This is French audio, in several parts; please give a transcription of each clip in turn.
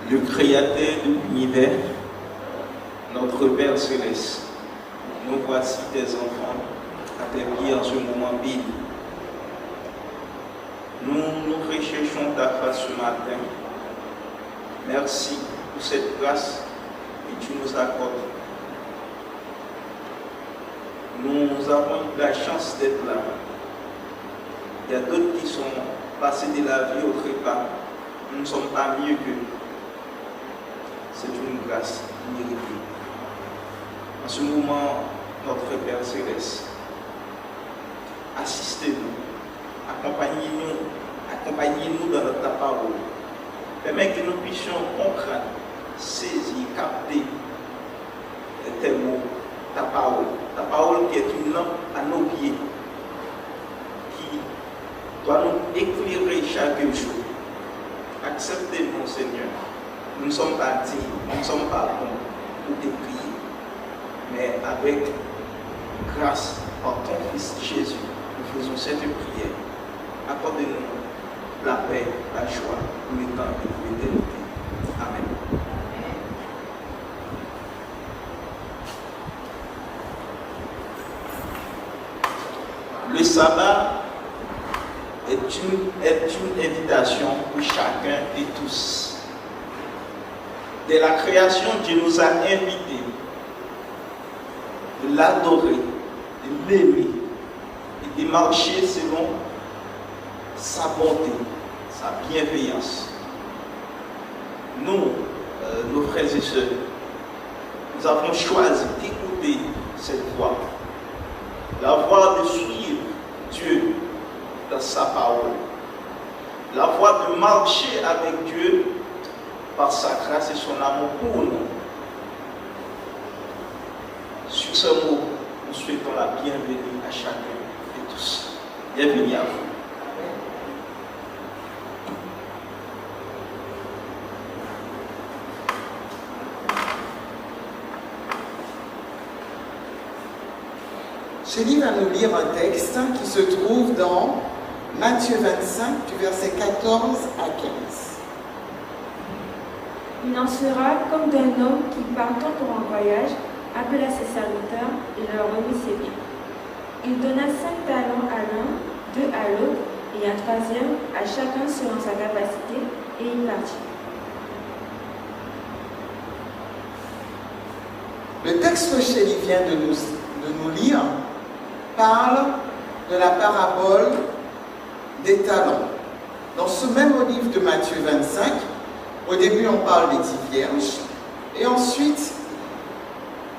le Créateur de l'univers, notre Père céleste, nous voici tes enfants à tes pieds en ce moment béni. Nous recherchons ta face ce matin. Merci pour cette grâce que tu nous accordes. Nous avons eu la chance d'être là. Il y a d'autres qui sont passés de la vie autre part. Nous ne sommes pas mieux qu'eux. C'est une grâce méritée. En ce moment, notre Père céleste, assistez-nous, accompagnez-nous dans ta parole. Permets que nous puissions comprendre, saisir, capter tes mots, ta parole qui est une lampe à nos pieds, qui doit nous éclairer chaque jour. Acceptez-nous, Seigneur. Nous ne sommes pas dignes, nous ne sommes pas bons pour te prier, mais avec grâce par ton Fils Jésus, nous faisons cette prière. Accorde-nous la paix, la joie, pour le temps et pour l'éternité. Amen. Le sabbat est une invitation pour chacun et tous. Dès la création, Dieu nous a invités de l'adorer, de l'aimer et de marcher selon sa bonté, sa bienveillance. Nous, nos frères et sœurs, nous avons choisi d'écouter cette voix, la voix de suivre Dieu dans sa parole, la voix de marcher avec Dieu par sa grâce et son amour pour nous. Sur ce mot, nous souhaitons la bienvenue à chacun et tous. Bienvenue à vous. Chélie va nous lire un texte qui se trouve dans Matthieu 25, du verset 14 à 15. Il en sera comme d'un homme qui, partant pour un voyage, appela ses serviteurs et leur remit ses biens. Il donna 5 talents à l'un, 2 à l'autre, et un 3e à chacun selon sa capacité, et il partit. Le texte que Chélie vient de nous lire parle de la parabole des talents. Dans ce même livre de Matthieu 25, au début on parle des 10 vierges, et ensuite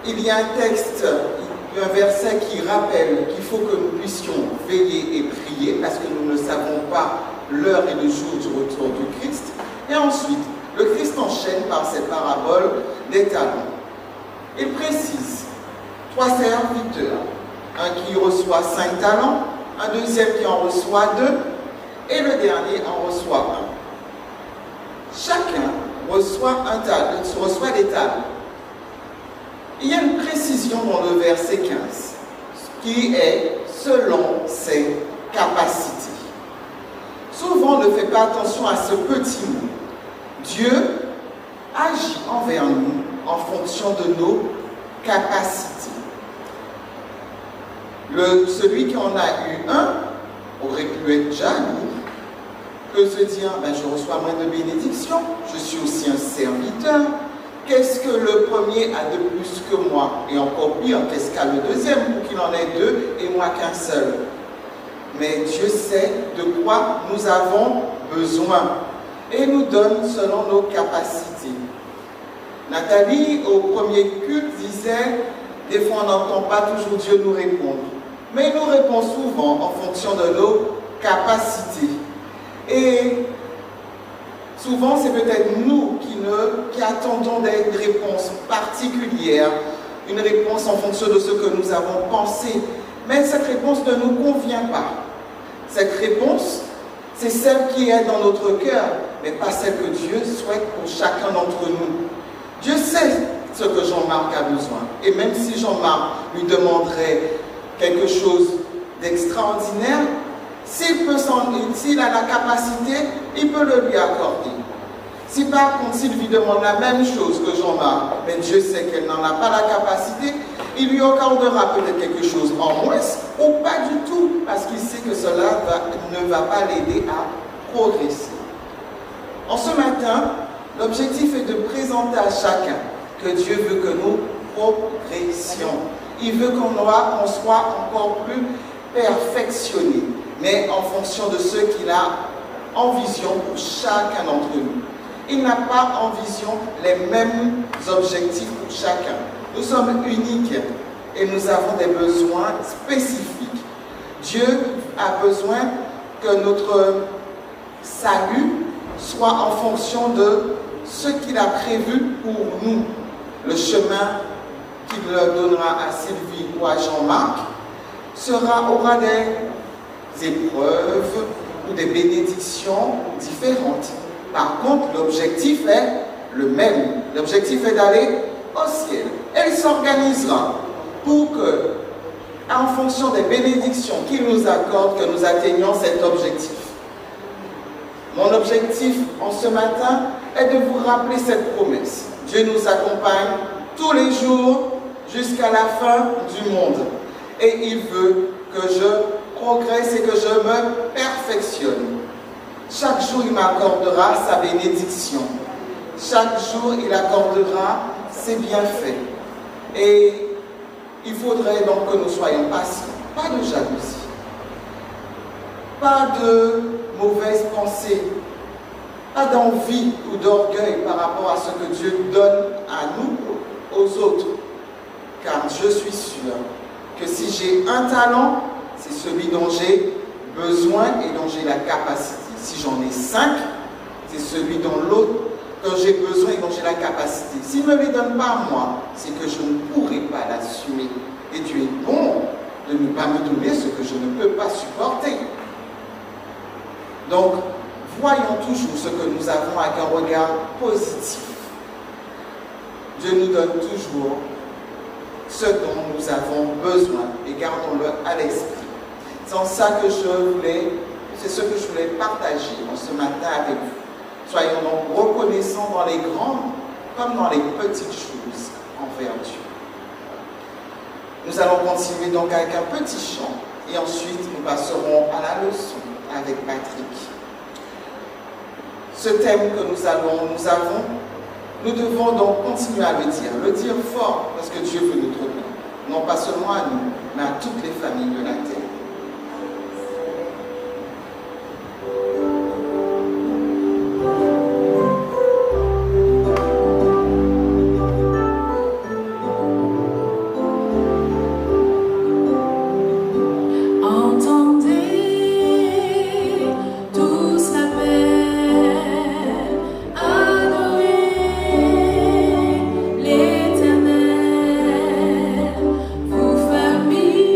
il y a un texte, un verset qui rappelle qu'il faut que nous puissions veiller et prier, parce que nous ne savons pas l'heure et le jour du retour du Christ. Et ensuite, le Christ enchaîne par cette parabole des talents. Il précise 3 serviteurs, un qui reçoit 5 talents, un deuxième qui en reçoit 2, et le dernier en reçoit 1. Chacun reçoit des talents. Il y a une précision dans le verset 15, qui est selon ses capacités. Souvent, on ne fait pas attention à ce petit mot. Dieu agit envers nous en fonction de nos capacités. Celui qui en a eu un aurait pu être jaloux, que se dire, je reçois moins de bénédictions, je suis aussi un serviteur. Qu'est-ce que le premier a de plus que moi? Et encore pire, qu'est-ce qu'a le deuxième pour qu'il en ait 2 et moi qu'un seul? Mais Dieu sait de quoi nous avons besoin et nous donne selon nos capacités. Nathalie, au premier culte, disait, des fois on n'entend pas toujours Dieu nous répondre, mais il nous répond souvent en fonction de nos capacités. Et souvent, c'est peut-être nous qui attendons des réponses particulières, une réponse en fonction de ce que nous avons pensé. Mais cette réponse ne nous convient pas. Cette réponse, c'est celle qui est dans notre cœur, mais pas celle que Dieu souhaite pour chacun d'entre nous. Dieu sait ce que Jean-Marc a besoin. Et même si Jean-Marc lui demanderait quelque chose d'extraordinaire, s'il a la capacité, il peut le lui accorder. Si par contre Sylvie demande la même chose que Jean-Marc, mais Dieu sait qu'elle n'en a pas la capacité, il lui accordera peut-être quelque chose en moins ou pas du tout, parce qu'il sait que cela ne va pas l'aider à progresser. En ce matin, l'objectif est de présenter à chacun que Dieu veut que nous progressions. Il veut qu'on soit encore plus perfectionnés, mais en fonction de ce qu'il a en vision pour chacun d'entre nous. Il n'a pas en vision les mêmes objectifs pour chacun. Nous sommes uniques et nous avons des besoins spécifiques. Dieu a besoin que notre salut soit en fonction de ce qu'il a prévu pour nous. Le chemin qu'il donnera à Sylvie ou à Jean-Marc aura des épreuves ou des bénédictions différentes. Par contre, l'objectif est le même. L'objectif est d'aller au ciel. Elle s'organisera pour que, en fonction des bénédictions qu'il nous accorde, que nous atteignions cet objectif. Mon objectif en ce matin est de vous rappeler cette promesse. Dieu nous accompagne tous les jours jusqu'à la fin du monde. Et il veut que je progresse et que je me perfectionne. Chaque jour, il m'accordera sa bénédiction. Chaque jour, il accordera ses bienfaits. Et il faudrait donc que nous soyons patients. Pas de jalousie. Pas de mauvaises pensées. Pas d'envie ou d'orgueil par rapport à ce que Dieu donne à nous, aux autres. Car je suis sûr que si j'ai un talent, c'est celui dont j'ai besoin et dont j'ai la capacité. Si j'en ai 5, c'est celui dont j'ai besoin et dont j'ai la capacité. S'il ne me les donne pas à moi, c'est que je ne pourrai pas l'assumer. Et Dieu est bon de ne pas me donner ce que je ne peux pas supporter. Donc, voyons toujours ce que nous avons avec un regard positif. Dieu nous donne toujours ce dont nous avons besoin et gardons-le à l'esprit. C'est ce que je voulais partager ce matin avec vous. Soyons donc reconnaissants dans les grandes comme dans les petites choses envers Dieu. Nous allons continuer donc avec un petit chant et ensuite nous passerons à la leçon avec Patrick. Ce thème que nous devons donc continuer à le dire fort parce que Dieu veut notre bien. Non pas seulement à nous, mais à toutes les familles de la terre. L'éternel, vous famille.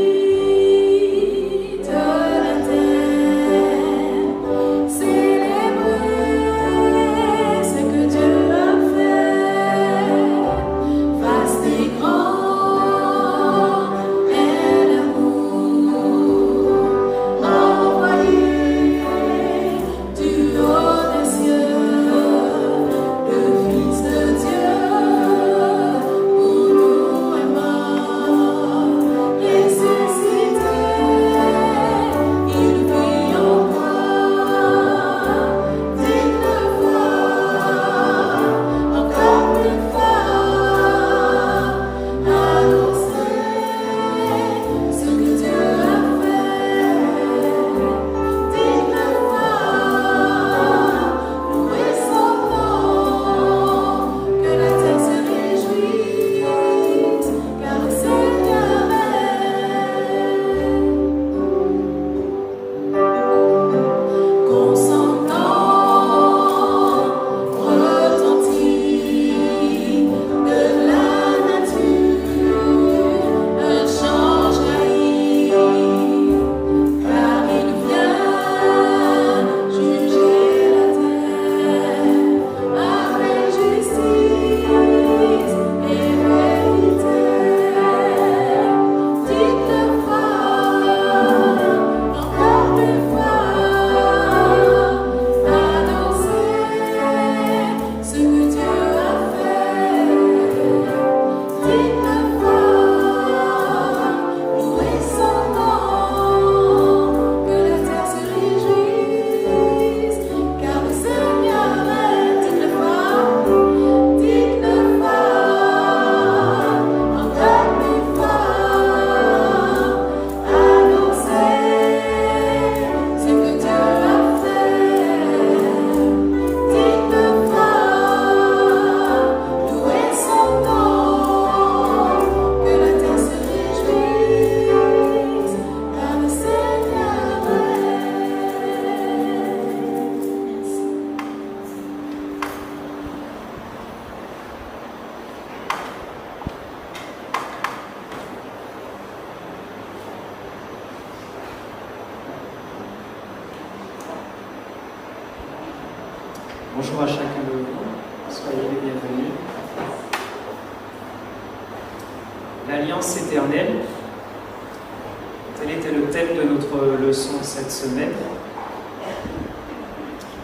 Bonjour à chacun de vous, soyez les bienvenus. L'Alliance éternelle, tel était le thème de notre leçon cette semaine,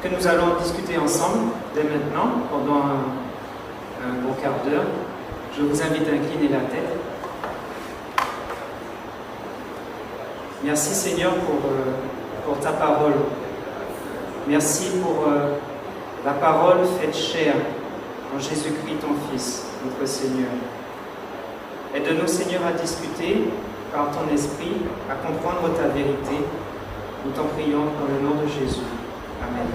que nous allons discuter ensemble dès maintenant, pendant un bon quart d'heure. Je vous invite à incliner la tête. Merci Seigneur pour ta parole. Merci pour la parole faite chair en Jésus-Christ ton Fils, notre Seigneur. Aide-nous Seigneur à discuter par ton esprit, à comprendre ta vérité. Nous t'en prions dans le nom de Jésus. Amen.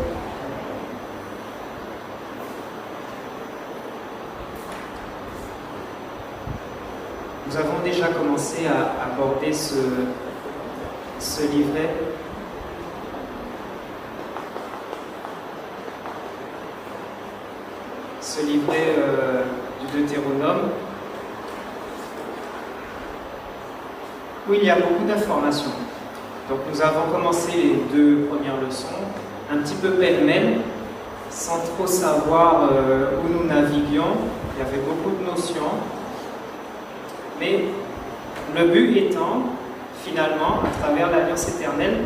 Nous avons déjà commencé à aborder ce livret. Ce livret du Deutéronome, où il y a beaucoup d'informations. Donc nous avons commencé les 2 premières leçons, un petit peu pêle-mêle, sans trop savoir où nous naviguions. Il y avait beaucoup de notions. Mais le but étant, finalement, à travers l'Alliance éternelle,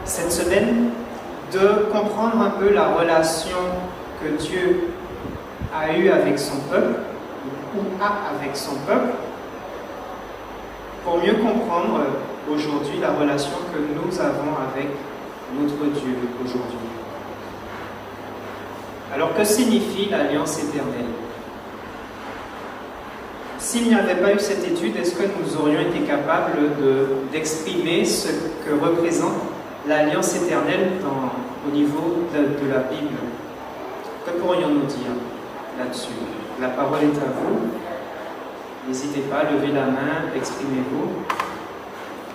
cette semaine, de comprendre un peu la relation que Dieu a eue avec son peuple, ou a avec son peuple, pour mieux comprendre aujourd'hui la relation que nous avons avec notre Dieu aujourd'hui. Alors, que signifie l'Alliance éternelle? S'il n'y avait pas eu cette étude, est-ce que nous aurions été capables d'exprimer ce que représente l'Alliance éternelle au niveau de la Bible? Que pourrions-nous dire là-dessus? La parole est à vous. N'hésitez pas, levez la main, exprimez-vous.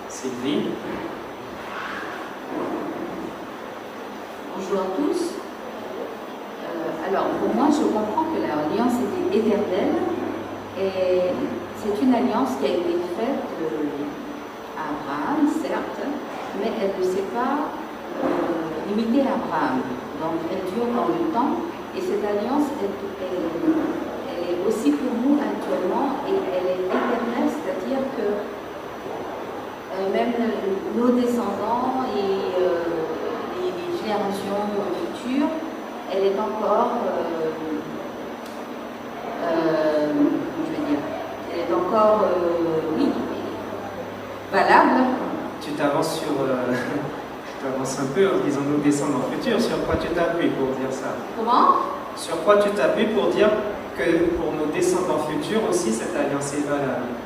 Sylvie. Bonjour à tous. Alors, pour moi, je comprends que l'alliance est éternelle et c'est une alliance qui a été faite à Abraham, certes, mais elle ne s'est pas limitée à Abraham. Donc, elle dure dans le temps et cette alliance elle est aussi pour nous actuellement et elle est éternelle, c'est-à-dire que même nos descendants et les générations futures, elle est encore, elle est encore, oui, valable. Tu t'avances tu avances un peu en disant nos descendants futurs. Sur quoi tu t'appuies pour dire ça? Comment? Sur quoi tu t'appuies pour dire que pour nos descendants futurs aussi, cette alliance est valable?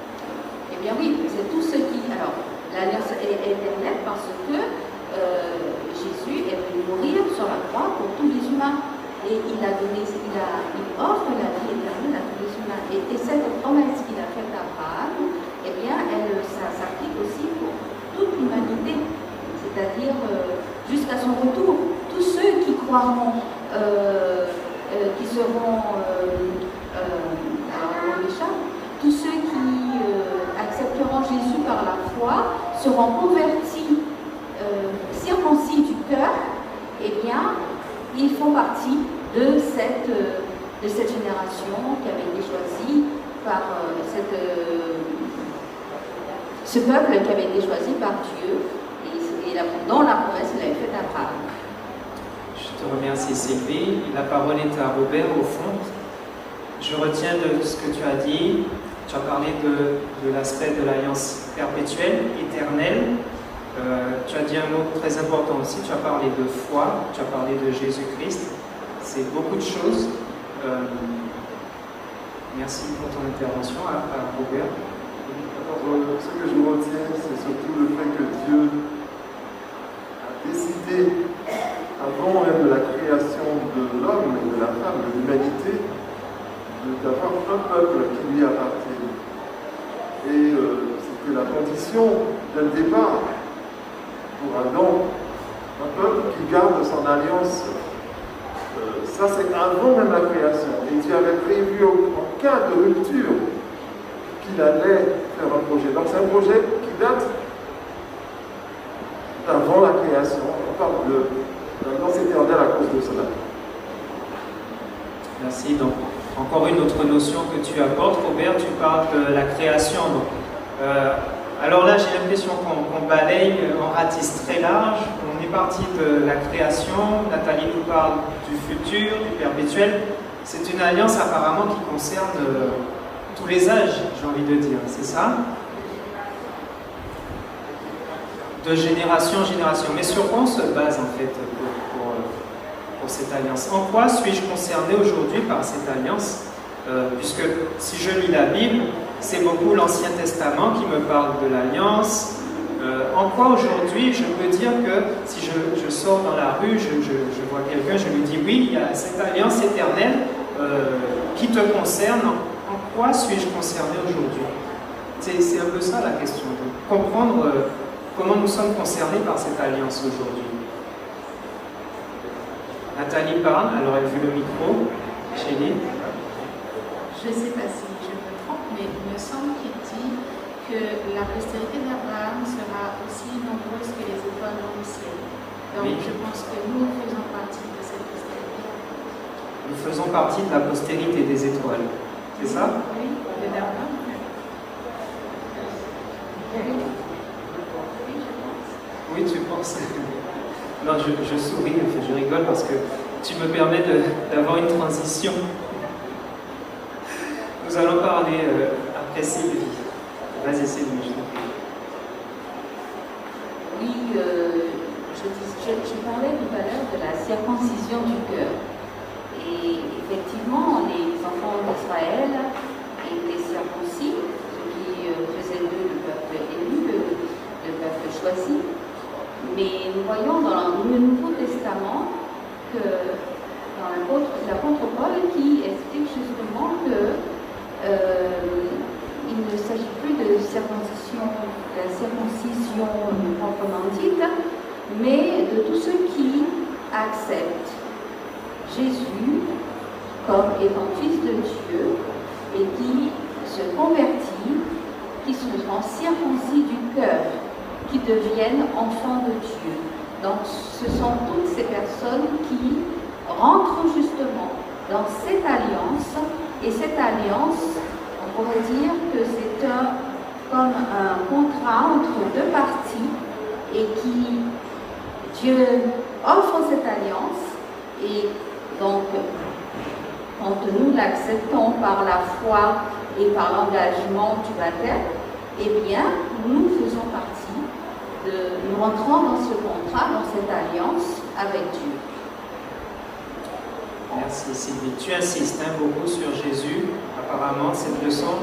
Eh bien oui, c'est tout ce qui... Alors, l'alliance est éternelle parce que Jésus est venu mourir sur la croix pour tous les humains. Et il offre la vie éternelle à tous les humains. Et cette promesse qu'il a faite à Abraham, eh bien, ça s'applique aussi pour toute l'humanité. C'est-à-dire jusqu'à son retour. Tous ceux qui croiront, qui seront... alors, on échappe. Tous ceux qui accepteront Jésus par la foi seront convertis, circoncis du cœur, eh bien, ils font partie de cette génération qui avait été choisie par ce peuple qui avait été choisi par Dieu et dont la promesse il avait faite à Abraham. Je te remercie Sylvie. La parole est à Robert au fond. Je retiens de ce que tu as dit. Tu as parlé de l'aspect de l'alliance perpétuelle, éternelle. Tu as dit un mot très important aussi. Tu as parlé de foi, tu as parlé de Jésus-Christ. C'est beaucoup de choses. Merci pour ton intervention à Robert. Alors, ce que je retiens, c'est surtout le fait que Dieu a décidé, avant même de la création de l'homme et de la femme, de l'humanité, d'avoir un peuple qui lui appartient. Et c'était la condition dès le départ pour Adam, un peuple qui garde son alliance. Ça, c'est avant même la création. Et Dieu avait prévu en cas de rupture qu'il allait faire un projet. Donc c'est un projet qui date d'avant la création. On parle de l'alliance éternelle à cause de cela. Merci. Donc, encore une autre notion que tu apportes, Robert, tu parles de la création. Donc, alors là, j'ai l'impression qu'on balaye en ratisse très large. On est parti de la création. Nathalie nous parle du futur, du perpétuel. C'est une alliance apparemment qui concerne tous les âges, j'ai envie de dire. C'est ça? De génération en génération. Mais sur quoi on se base en fait pour cette alliance? En quoi suis-je concerné aujourd'hui par cette alliance? Puisque si je lis la Bible, c'est beaucoup l'Ancien Testament qui me parle de l'alliance. En quoi aujourd'hui je peux dire que si je sors dans la rue, je vois quelqu'un, je lui dis oui, il y a cette alliance éternelle qui te concerne. En quoi suis-je concerné aujourd'hui? C'est un peu ça la question. Donc, comprendre comment nous sommes concernés par cette alliance aujourd'hui. Nathalie parle, alors elle veut le micro. Chélie. Je ne sais pas si je me trompe, mais il me semble qu'il dit que la postérité d'Abraham sera aussi nombreuse que les étoiles dans le ciel. Donc oui. Je pense que nous faisons partie de cette postérité. Nous faisons partie de la postérité des étoiles. C'est ça? Oui, de d'Abraham. Oui, tu penses? Non, je souris, je rigole parce que tu me permets d'avoir une transition. Nous allons parler après Sylvie. Vas-y Sylvie, je t'en prie. Oui, je parlais tout à l'heure de la circoncision du cœur. Et effectivement, les enfants d'Israël étaient circoncis, ce qui faisait d'eux le peuple élu, le peuple choisi. Mais nous voyons dans le Nouveau Testament que dans l'apôtre Paul qui explique justement que il ne s'agit plus de la circoncision proprement dite, mais de tous ceux qui acceptent Jésus comme étant fils de Dieu et qui se convertit, qui se sont circoncis du cœur, qui deviennent enfants de Dieu. Donc ce sont toutes ces personnes qui rentrent justement dans cette alliance, et cette alliance, on pourrait dire que c'est comme un contrat entre deux parties, et qui Dieu offre cette alliance, et donc quand nous l'acceptons par la foi et par l'engagement du baptême, eh bien nous faisons partie nous rentrons dans ce contrat, dans cette alliance avec Dieu. Merci Sylvie. Tu insistes beaucoup sur Jésus. Apparemment, cette leçon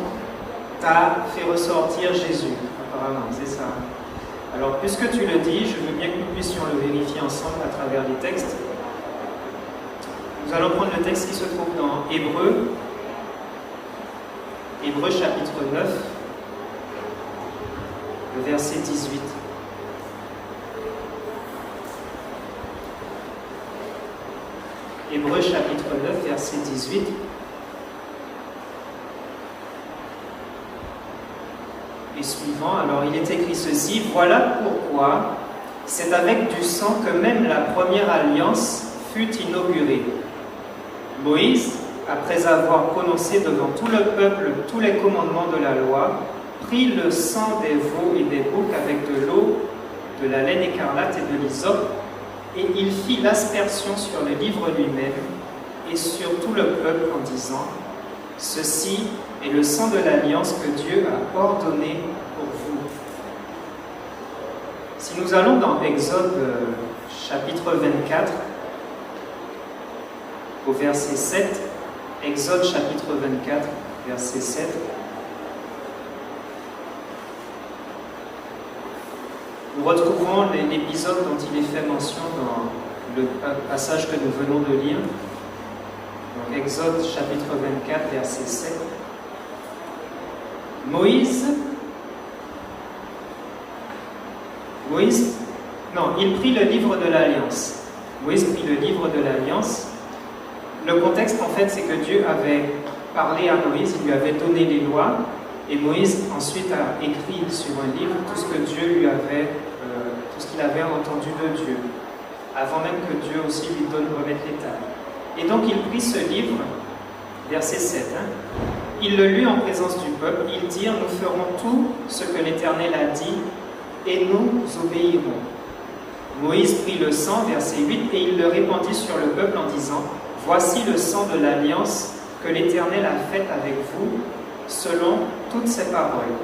t'a fait ressortir Jésus. Apparemment, c'est ça. Alors, puisque tu le dis, je veux bien que nous puissions le vérifier ensemble à travers les textes. Nous allons prendre le texte qui se trouve dans Hébreux chapitre 9, le verset 18. Hébreux chapitre 9, verset 18. Et suivant, alors il est écrit ceci: voilà pourquoi c'est avec du sang que même la première alliance fut inaugurée. Moïse, après avoir prononcé devant tout le peuple tous les commandements de la loi, prit le sang des veaux et des boucs avec de l'eau, de la laine écarlate et de l'hysope, et il fit l'aspersion sur le livre lui-même et sur tout le peuple en disant: ceci est le sang de l'alliance que Dieu a ordonné pour vous. Si nous allons dans Exode chapitre 24, au verset 7, Exode chapitre 24, verset 7, nous retrouvons l'épisode dont il est fait mention dans le passage que nous venons de lire. Donc Exode chapitre 24, verset 7. Il prit le livre de l'Alliance. Moïse prit le livre de l'Alliance. Le contexte, en fait, c'est que Dieu avait parlé à Moïse, il lui avait donné les lois, et Moïse ensuite a écrit sur un livre tout ce que Dieu lui avait, tout ce qu'il avait entendu de Dieu, avant même que Dieu aussi lui remette les tables. Et donc il prit ce livre verset 7. Ils le lut en présence du peuple, ils dirent, nous ferons tout ce que l'Éternel a dit et nous obéirons. Moïse prit le sang, verset 8, et il le répandit sur le peuple en disant, voici le sang de l'alliance que l'Éternel a faite avec vous, selon toutes ses paroles.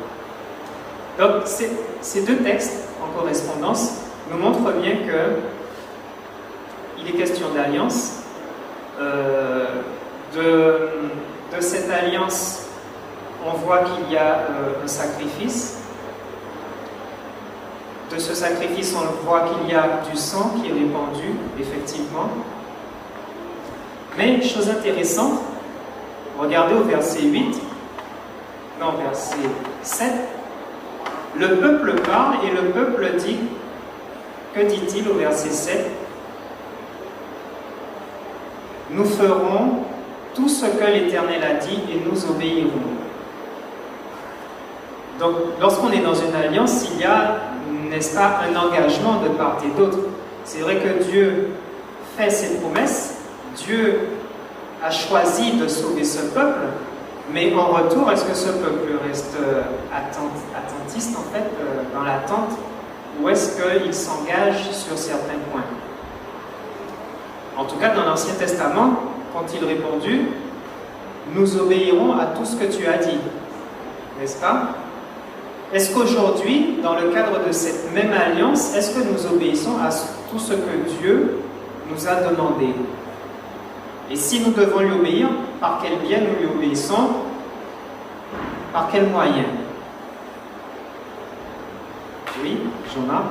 Donc, ces deux textes en correspondance nous montrent bien qu'il est question d'alliance. De cette alliance, on voit qu'il y a un sacrifice. De ce sacrifice, on voit qu'il y a du sang qui est répandu, effectivement. Mais, chose intéressante, regardez au verset 7, le peuple parle et le peuple dit, que dit-il au verset 7 ? Nous ferons tout ce que l'Éternel a dit et nous obéirons. Donc, lorsqu'on est dans une alliance, il y a, n'est-ce pas, un engagement de part et d'autre. C'est vrai que Dieu fait ses promesses, Dieu a choisi de sauver ce peuple, mais en retour, est-ce que ce peuple reste attentiste, en fait, dans l'attente, ou est-ce qu'il s'engage sur certains points? En tout cas, dans l'Ancien Testament, qu'ont-ils répondu? Nous obéirons à tout ce que tu as dit, n'est-ce pas? Est-ce qu'aujourd'hui, dans le cadre de cette même alliance, est-ce que nous obéissons à tout ce que Dieu nous a demandé? Et si nous devons lui obéir, par quel bien nous lui obéissons? Par quel moyen? Oui, Jonah?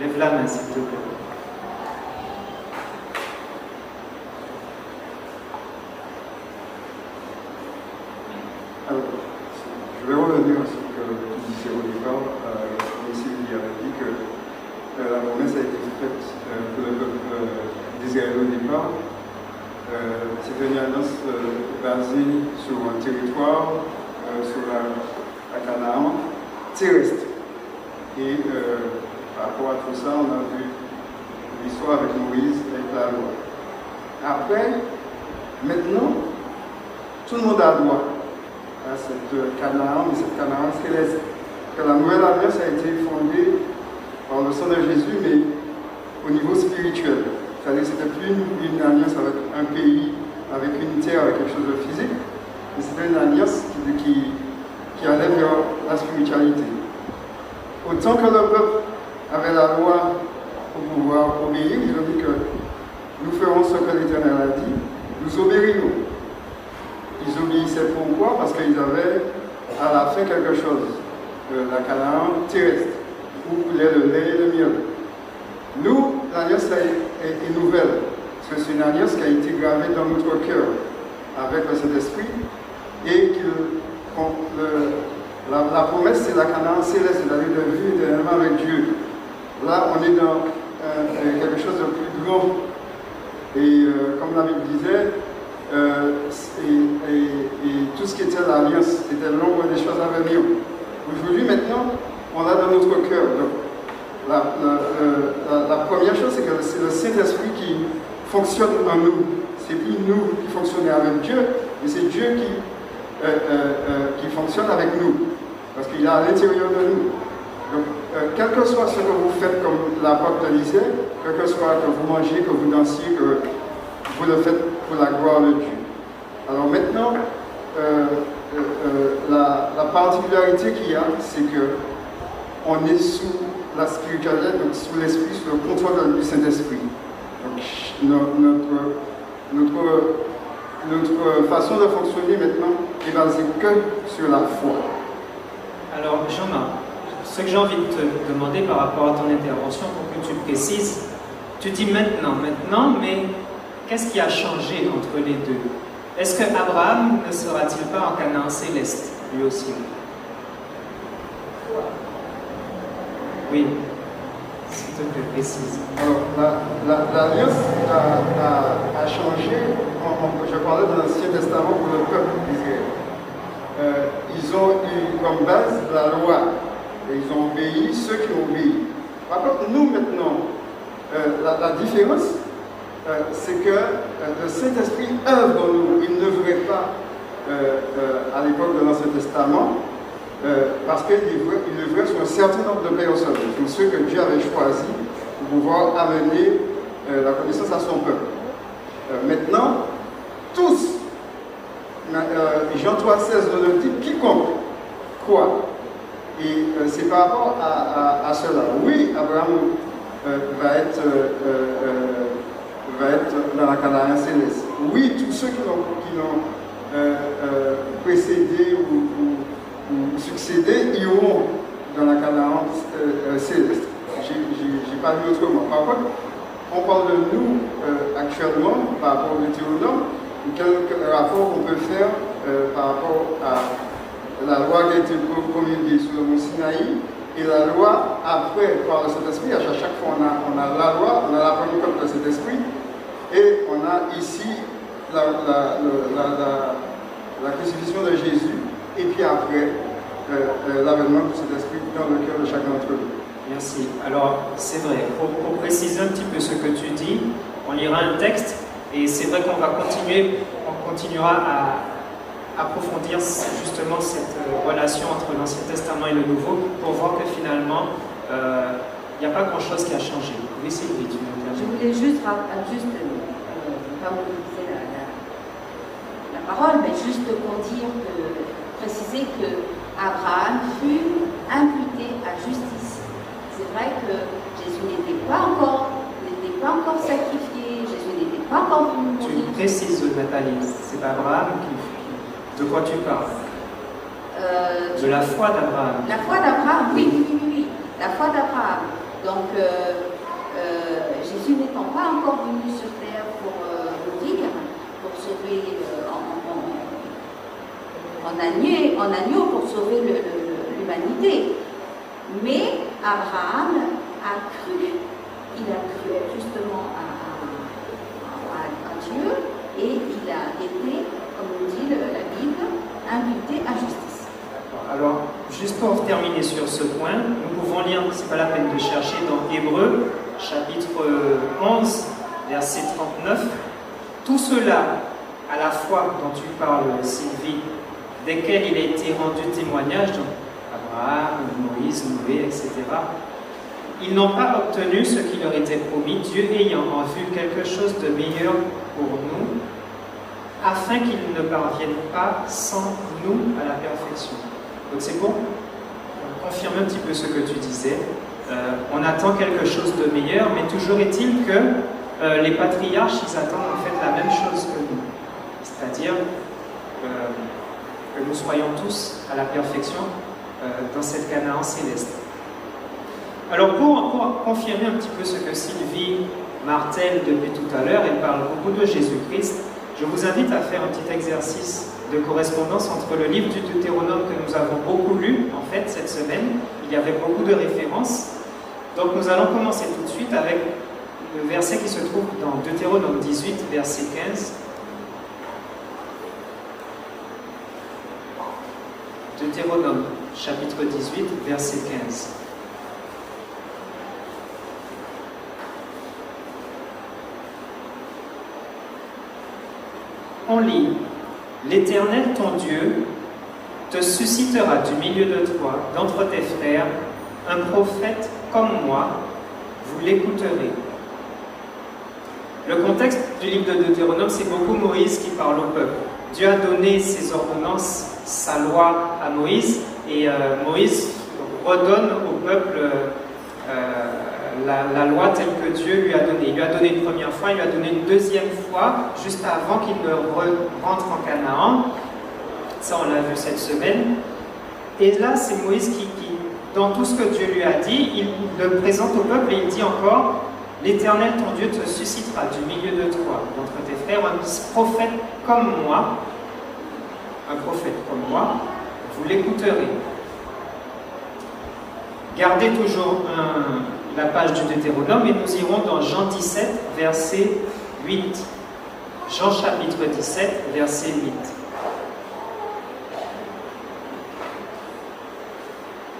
Lève la main, s'il te plaît. Alors, je vais revenir à ce que tu disais au départ. Sylvie avait dit que la promesse a été faite pour le peuple d'Israël au départ. C'est une alliance basée sur un territoire, sur la Canaan terrestre. Et par rapport à tout ça, on a vu l'histoire avec Moïse, avec la loi. Après, maintenant, tout le monde a droit à cette Canaan, mais cette Canaan céleste. Que la nouvelle alliance a été fondée par le sang de Jésus, mais au niveau spirituel. C'est-à-dire que ce n'était plus une alliance avec un pays, avec une terre, avec quelque chose de physique, mais c'était une alliance qui allait vers la spiritualité. Autant que le peuple avait la loi pour pouvoir obéir, ils ont dit que nous ferons ce que l'Éternel a dit, nous obéirons. Ils obéissaient pourquoi? Parce qu'ils avaient à la fin quelque chose, la Canaan terrestre, où coulait le lait et le miel. Nous, l'alliance est nouvelle, parce que c'est une alliance qui a été gravée dans notre cœur avec le Saint-Esprit, et que la promesse, c'est la Canaan céleste, c'est-à-dire de vivre éternellement avec Dieu. Là, on est dans quelque chose de plus grand. Et comme la Bible disait, et tout ce qui était l'alliance, c'était l'ombre des choses à venir. Aujourd'hui, maintenant, on l'a dans notre cœur. Donc, la première chose, c'est que c'est le Saint-Esprit qui fonctionne en nous. C'est plus nous qui fonctionnons avec Dieu, mais c'est Dieu qui fonctionne avec nous. Parce qu'il est à l'intérieur de nous. Donc, quel que soit ce que vous faites, comme l'apôtre disait, quel que soit que vous mangez, que vous dansiez, que vous le faites pour la gloire de Dieu. Alors maintenant, la particularité qu'il y a, c'est que on est sous la spiritualité, donc sous l'esprit, sous le contrôle du Saint-Esprit. Donc notre façon de fonctionner maintenant est basée que sur la foi. Alors, Jean-Marc, ce que j'ai envie de te demander par rapport à ton intervention, pour que tu précises, tu dis maintenant, mais qu'est-ce qui a changé entre les deux? Est-ce qu'Abraham ne sera-t-il pas en Canaan céleste, lui aussi? Oui, s'il te plaît, précise. Alors, l'alliance a changé, je parlais de l'Ancien Testament pour le peuple d'Israël. Ils ont eu comme base la loi, et ils ont obéi ceux qui ont obéi. Par contre, nous maintenant, la différence, c'est que le Saint-Esprit œuvre en nous. Il n'œuvrait pas à l'époque de l'Ancien Testament, parce qu'il œuvrait sur un certain nombre de personnes, sur ceux que Dieu avait choisis pour pouvoir amener la connaissance à son peuple. Maintenant, tous, Jean 3,16 nous dit quiconque croit. Et c'est par rapport à cela. Oui, Abraham va être dans la Canaan céleste. Oui, tous ceux qui l'ont précédé ou succédé iront dans la Canaan céleste. J'ai pas vu autrement. Par contre, on parle de nous actuellement par rapport au Deutéronome, quel rapport on peut faire par rapport à la loi qui a été promulguée sur le mont Sinaï et la loi après par le Saint-Esprit. À chaque fois on a la loi, on a la première copie de Saint-Esprit et on a ici la crucifixion de Jésus et puis après l'avènement du Saint-Esprit dans le cœur de chacun d'entre nous. Merci. Alors, c'est vrai, pour préciser un petit peu ce que tu dis, on lira un texte et c'est vrai qu'on continuera à approfondir justement cette relation entre l'Ancien Testament et le Nouveau pour voir que finalement, il n'y a pas grand-chose qui a changé. Oui, Sylvie, tu veux dire. Je voulais juste pas monopoliser la parole, mais juste préciser que Abraham fut imputé à justice. C'est vrai que Jésus n'était pas encore sacrifié, Jésus n'était pas encore venu mourir. Tu précises, Nathalie, c'est pas Abraham de quoi tu parles? De la foi d'Abraham. La foi d'Abraham, oui. La foi d'Abraham. Donc, Jésus n'étant pas encore venu sur terre pour mourir, pour sauver en agneau pour sauver l'humanité. Mais Abraham a cru justement à Dieu et il a été, comme nous dit la Bible, imputé à justice. Alors, juste pour terminer sur ce point, nous pouvons lire, c'est pas la peine de chercher, dans Hébreux, chapitre 11, verset 39, tout cela, à la foi dont tu parles, Sylvie, desquels il a été rendu témoignage, donc Abraham, Moïse, Noé, etc., ils n'ont pas obtenu ce qui leur était promis, Dieu ayant en vue quelque chose de meilleur pour nous, afin qu'ils ne parviennent pas sans nous à la perfection. Donc c'est bon, on confirme un petit peu ce que tu disais. On attend quelque chose de meilleur, mais toujours est-il que les patriarches, ils attendent en fait la même chose que nous. C'est-à-dire que nous soyons tous à la perfection dans cette Canaan céleste. Alors pour confirmer un petit peu ce que Sylvie martèle depuis tout à l'heure, elle parle beaucoup de Jésus-Christ. Je vous invite à faire un petit exercice de correspondance entre le livre du Deutéronome que nous avons beaucoup lu, en fait, cette semaine. Il y avait beaucoup de références. Donc nous allons commencer tout de suite avec le verset qui se trouve dans Deutéronome 18, verset 15. Deutéronome, chapitre 18, verset 15. On lit « L'Éternel, ton Dieu, te suscitera du milieu de toi, d'entre tes frères, un prophète comme moi, vous l'écouterez. » Le contexte du livre de Deutéronome, c'est beaucoup Moïse qui parle au peuple. Dieu a donné ses ordonnances, sa loi à Moïse, et Moïse redonne au peuple la loi telle que Dieu lui a donnée. Il lui a donné une première fois, il lui a donné une deuxième fois, juste avant qu'il ne rentre en Canaan. Ça, on l'a vu cette semaine. Et là, c'est Moïse qui, dans tout ce que Dieu lui a dit, il le présente au peuple et il dit encore « L'Éternel, ton Dieu, te suscitera du milieu de toi, d'entre tes frères, un prophète comme moi, vous l'écouterez. » Gardez toujours la page du Deutéronome et nous irons dans Jean 17, verset 8. Jean chapitre 17, verset 8.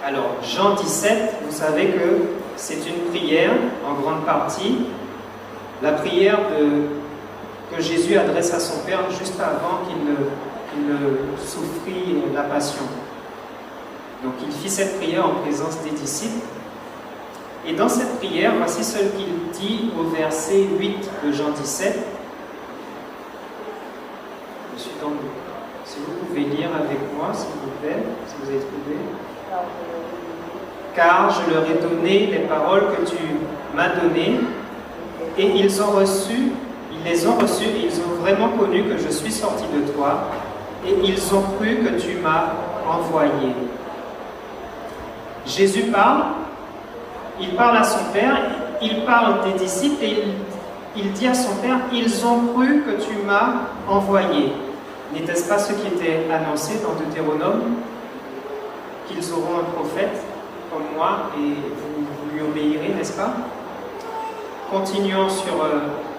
Alors, Jean 17, vous savez que c'est une prière, en grande partie, la prière que Jésus adresse à son Père juste avant qu'il souffrit la passion. Donc il fit cette prière en présence des disciples. Et dans cette prière, voici ce qu'il dit au verset 8 de Jean 17. Je suis dans le... Si vous pouvez lire avec moi, s'il vous plaît, si vous avez trouvé. Car je leur ai donné les paroles que tu m'as données, et ils les ont reçues, et ils ont vraiment connu que je suis sorti de toi, et ils ont cru que tu m'as envoyé. Jésus parle, il parle à son Père, il parle des disciples, et il dit à son Père, ils ont cru que tu m'as envoyé. N'était-ce pas ce qui était annoncé dans Deutéronome, qu'ils auront un prophète comme moi et vous lui obéirez, n'est-ce pas? Continuons sur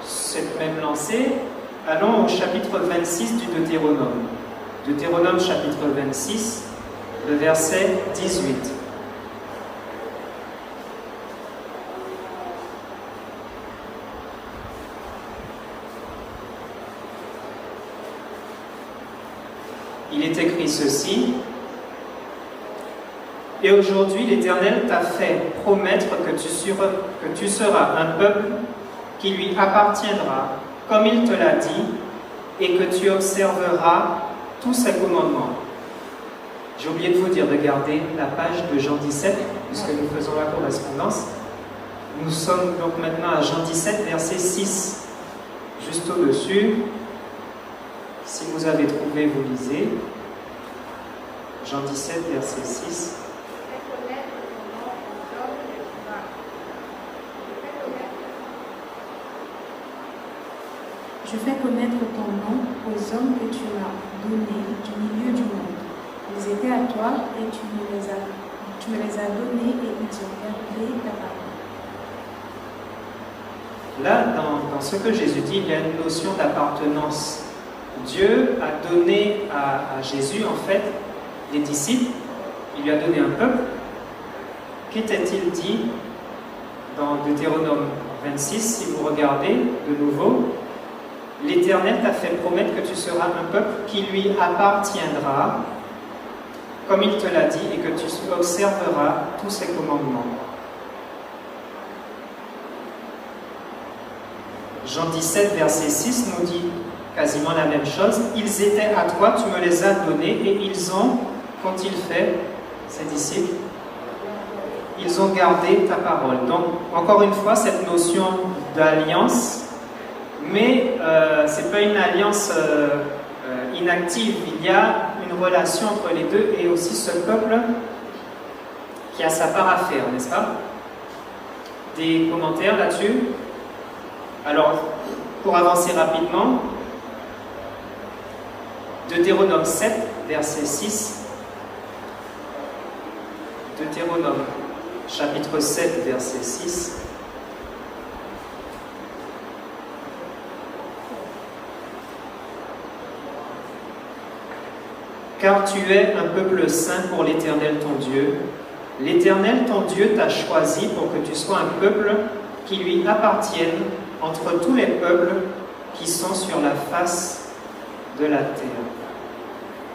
cette même lancée. Allons au chapitre 26 du Deutéronome. Deutéronome chapitre 26, le verset 18. Il est écrit ceci. Et aujourd'hui, l'Éternel t'a fait promettre que tu seras un peuple qui lui appartiendra, comme il te l'a dit, et que tu observeras tous ses commandements. J'ai oublié de vous dire de garder la page de Jean 17, puisque nous faisons la correspondance. Nous sommes donc maintenant à Jean 17, verset 6, juste au-dessus. Si vous avez trouvé, vous lisez. Jean 17, verset 6. Je fais connaître ton nom aux hommes que tu m'as donnés du milieu du monde. Ils étaient à toi et tu me les as donnés et ils ont gardé ta parole. Là, dans ce que Jésus dit, il y a une notion d'appartenance. Dieu a donné à Jésus, en fait, les disciples, il lui a donné un peuple. Qu'était-il dit dans Deutéronome 26, si vous regardez de nouveau? L'Éternel t'a fait promettre que tu seras un peuple qui lui appartiendra, comme il te l'a dit, et que tu observeras tous ses commandements. Jean 17, verset 6 nous dit quasiment la même chose. Ils étaient à toi, tu me les as donnés, et ils ont, qu'ont-ils fait, ces disciples? Ils ont gardé ta parole. Donc, encore une fois, cette notion d'alliance, mais ce n'est pas une alliance inactive. Il y a une relation entre les deux et aussi ce peuple qui a sa part à faire, n'est-ce pas? Des commentaires là-dessus? Alors, pour avancer rapidement, Deutéronome 7, verset 6. Deutéronome, chapitre 7, verset 6. Car tu es un peuple saint pour l'Éternel ton Dieu. L'Éternel ton Dieu t'a choisi pour que tu sois un peuple qui lui appartienne entre tous les peuples qui sont sur la face de la terre.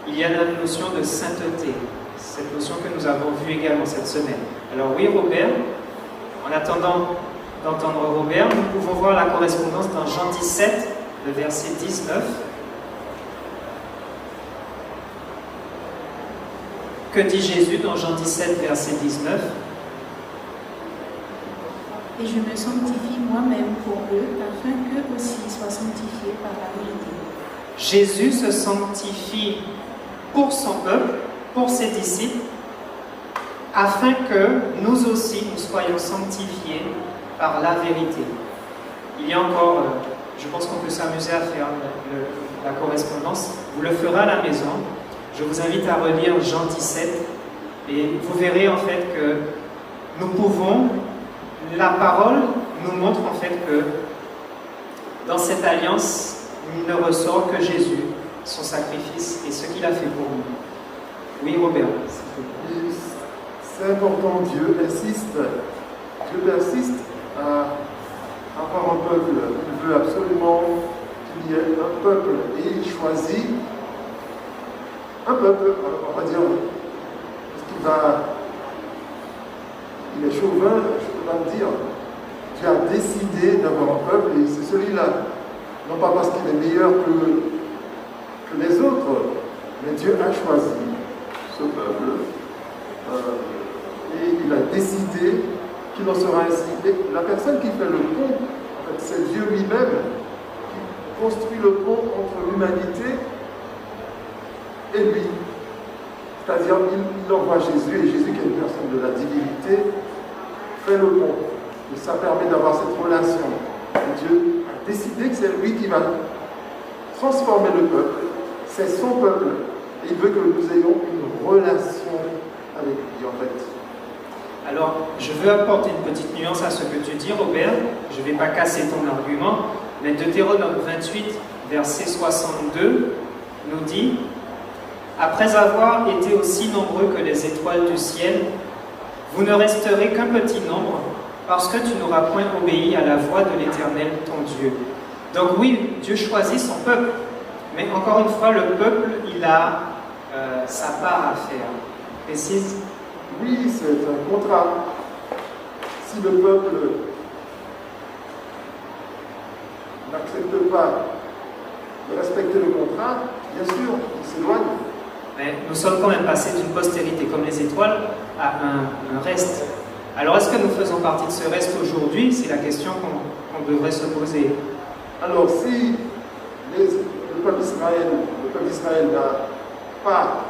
Il y a la notion de sainteté, cette notion que nous avons vue également cette semaine. Alors oui, Robert, en attendant d'entendre Robert, nous pouvons voir la correspondance dans Jean 17, le verset 19. Que dit Jésus dans Jean 17, verset 19? Et je me sanctifie moi-même pour eux, afin qu'eux aussi soient sanctifiés par la vérité. Jésus se sanctifie pour son peuple, pour ses disciples, afin que nous aussi nous soyons sanctifiés par la vérité. Il y a encore, je pense qu'on peut s'amuser à faire la correspondance. Vous le ferez à la maison. Je vous invite à relire Jean 17 et vous verrez en fait que nous pouvons, la parole nous montre en fait que dans cette alliance, il ne ressort que Jésus, son sacrifice et ce qu'il a fait pour nous. Oui, Robert. C'est important, Dieu persiste à avoir un peuple. Il veut absolument qu'il y ait un peuple. Et il choisit un peuple, on va dire, parce il est chauvin, je peux pas le dire. Dieu a décidé d'avoir un peuple et c'est celui-là. Non pas parce qu'il est meilleur que les autres, mais Dieu a choisi ce peuple et il a décidé qu'il en sera ainsi. Et la personne qui fait le pont, en fait, c'est Dieu lui-même qui construit le pont entre l'humanité et lui. C'est-à-dire, il envoie Jésus, et Jésus, qui est une personne de la divinité, fait le pont. Et ça permet d'avoir cette relation. Et Dieu a décidé que c'est lui qui va transformer le peuple. C'est son peuple. Et il veut que nous ayons une relation avec lui, en fait. Alors, je veux apporter une petite nuance à ce que tu dis, Robert. Je ne vais pas casser ton argument, mais Deutéronome 28, verset 62, nous dit « Après avoir été aussi nombreux que les étoiles du ciel, vous ne resterez qu'un petit nombre, parce que tu n'auras point obéi à la voix de l'Éternel, ton Dieu. » Donc oui, Dieu choisit son peuple, mais encore une fois, le peuple, il a sa part à faire. Précise. Oui, c'est un contrat. Si le peuple n'accepte pas de respecter le contrat, bien sûr, il s'éloigne. Mais nous sommes quand même passés d'une postérité comme les étoiles à un reste. Alors est-ce que nous faisons partie de ce reste aujourd'hui? C'est la question qu'on devrait se poser. Alors si le peuple d'Israël n'a pas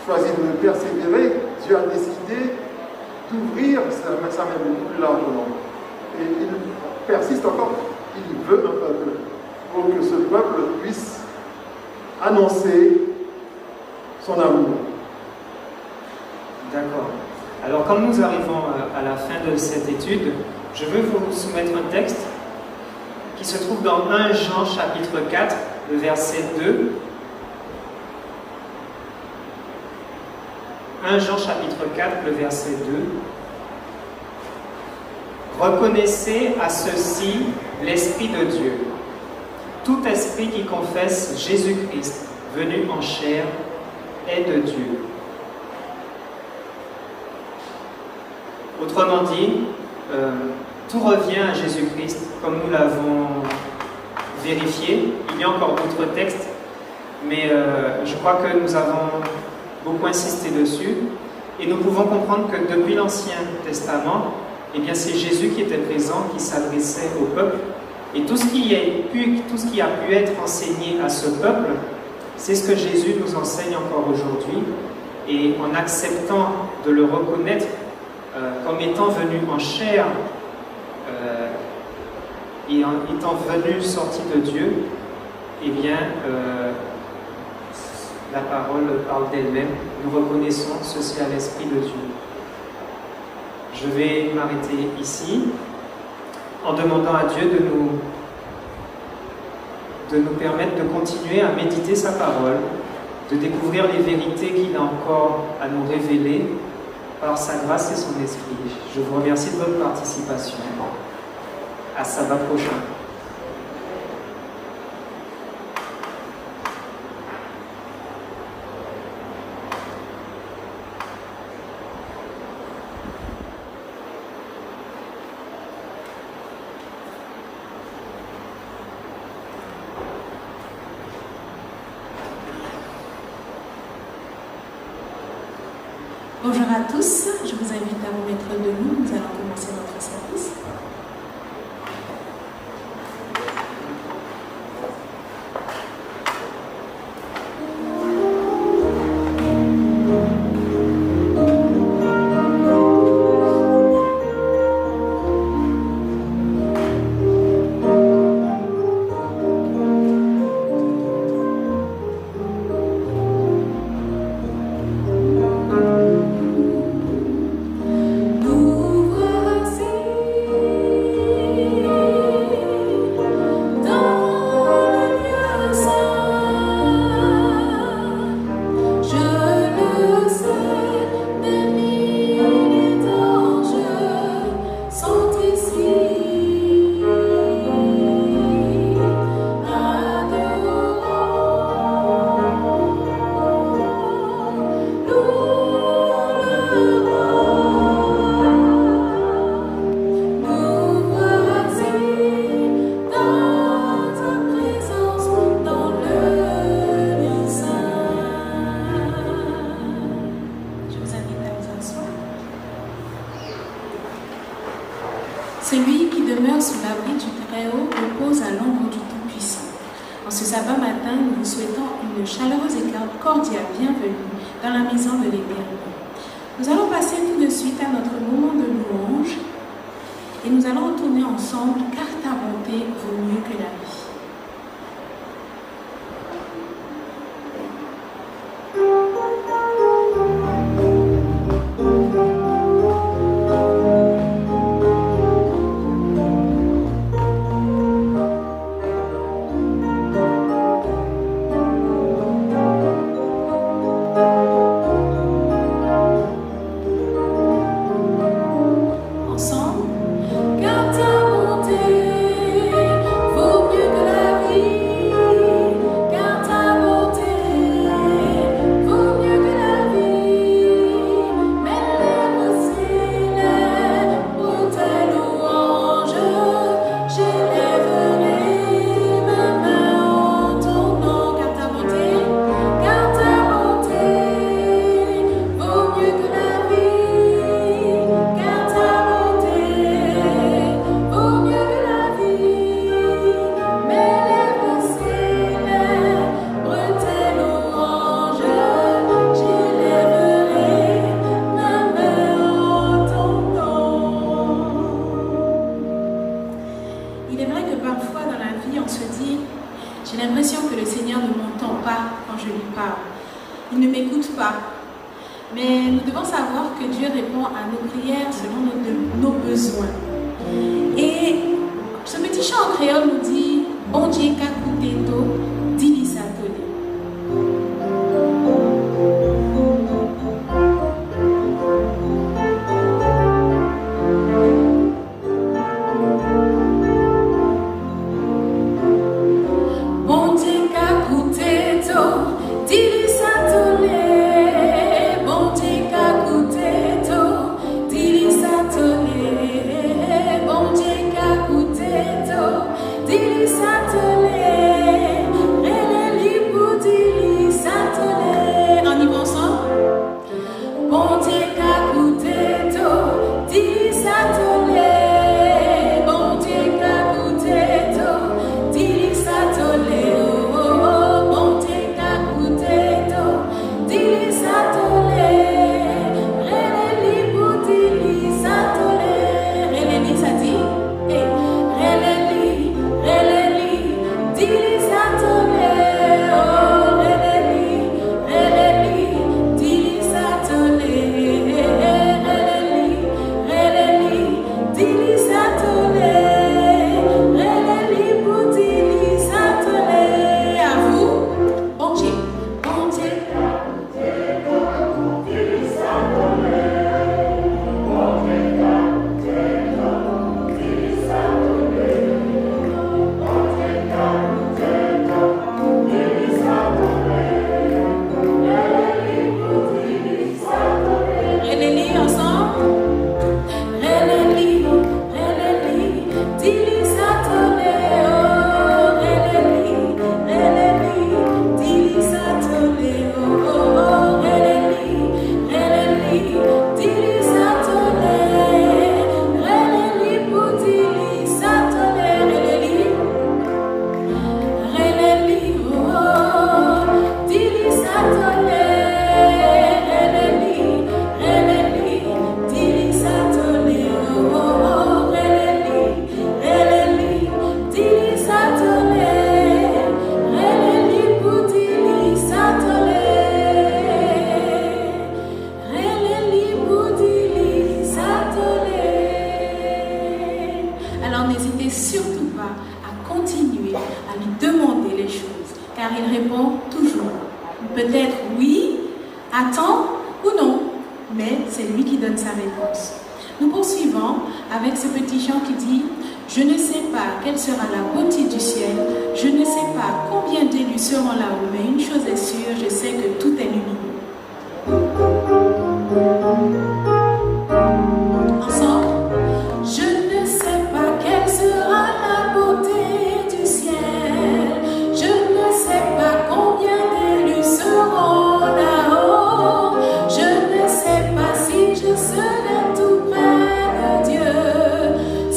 choisi de persévérer, Dieu a décidé d'ouvrir sa main beaucoup plus largement. Et il persiste encore, il veut un peuple, pour que ce peuple puisse annoncer son amour. D'accord. Alors comme nous arrivons à la fin de cette étude, je veux vous soumettre un texte qui se trouve dans 1 Jean chapitre 4, le verset 2. 1 Jean chapitre 4, le verset 2. Reconnaissez à ceci l'Esprit de Dieu. Tout esprit qui confesse Jésus-Christ, venu en chair, est de Dieu. Autrement dit, tout revient à Jésus-Christ, comme nous l'avons vérifié. Il y a encore d'autres textes, mais je crois que nous avons beaucoup insisté dessus. Et nous pouvons comprendre que depuis l'Ancien Testament, eh bien, c'est Jésus qui était présent, qui s'adressait au peuple. Et tout ce qui a pu être enseigné à ce peuple, c'est ce que Jésus nous enseigne encore aujourd'hui. Et en acceptant de le reconnaître comme étant venu en chair et en étant venu sorti de Dieu, eh bien, la parole parle d'elle-même. Nous reconnaissons ceci à l'Esprit de Dieu. Je vais m'arrêter ici en demandant à Dieu de nous permettre de continuer à méditer sa parole, de découvrir les vérités qu'il a encore à nous révéler par sa grâce et son esprit. Je vous remercie de votre participation. À sabbat prochain. Bonjour à tous, je vous invite à vous mettre debout, nous allons commencer notre service. Celui qui demeure sous l'abri du Très-Haut repose à l'ombre du Tout-Puissant. En ce sabbat matin, nous vous souhaitons une chaleureuse et cordiale bienvenue dans la maison de l'Éternel. Nous allons passer tout de suite à notre moment de louange et nous allons retourner ensemble car ta bonté vaut mieux que la vie.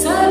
Seul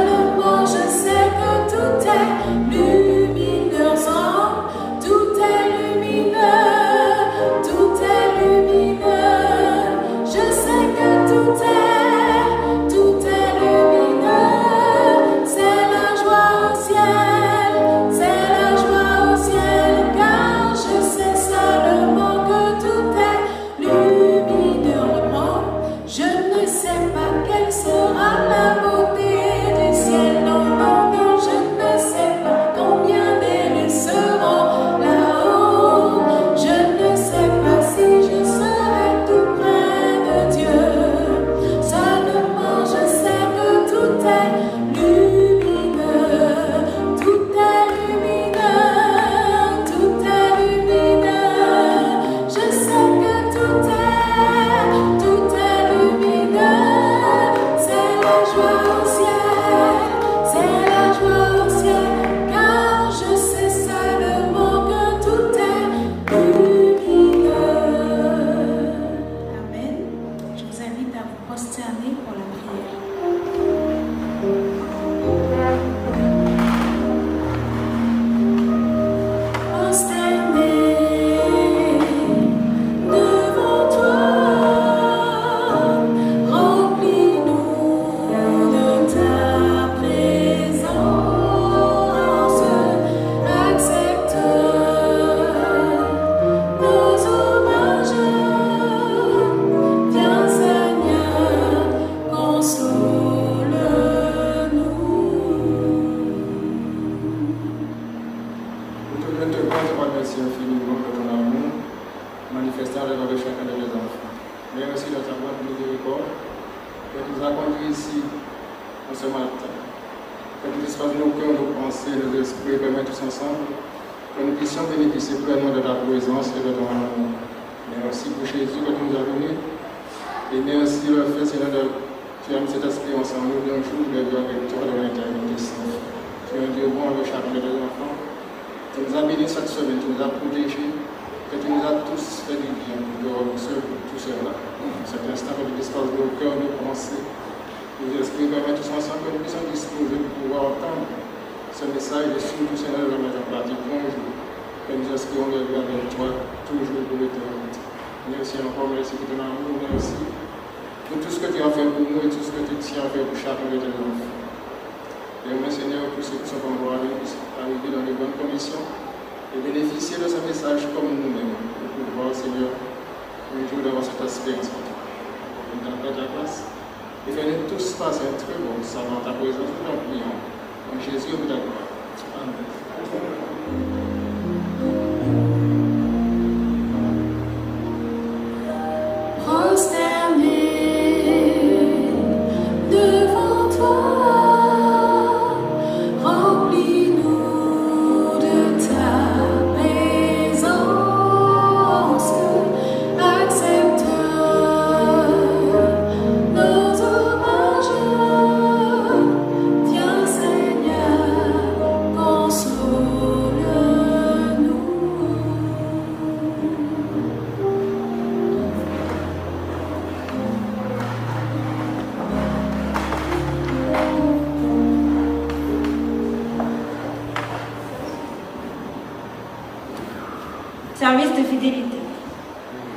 Service de fidélité.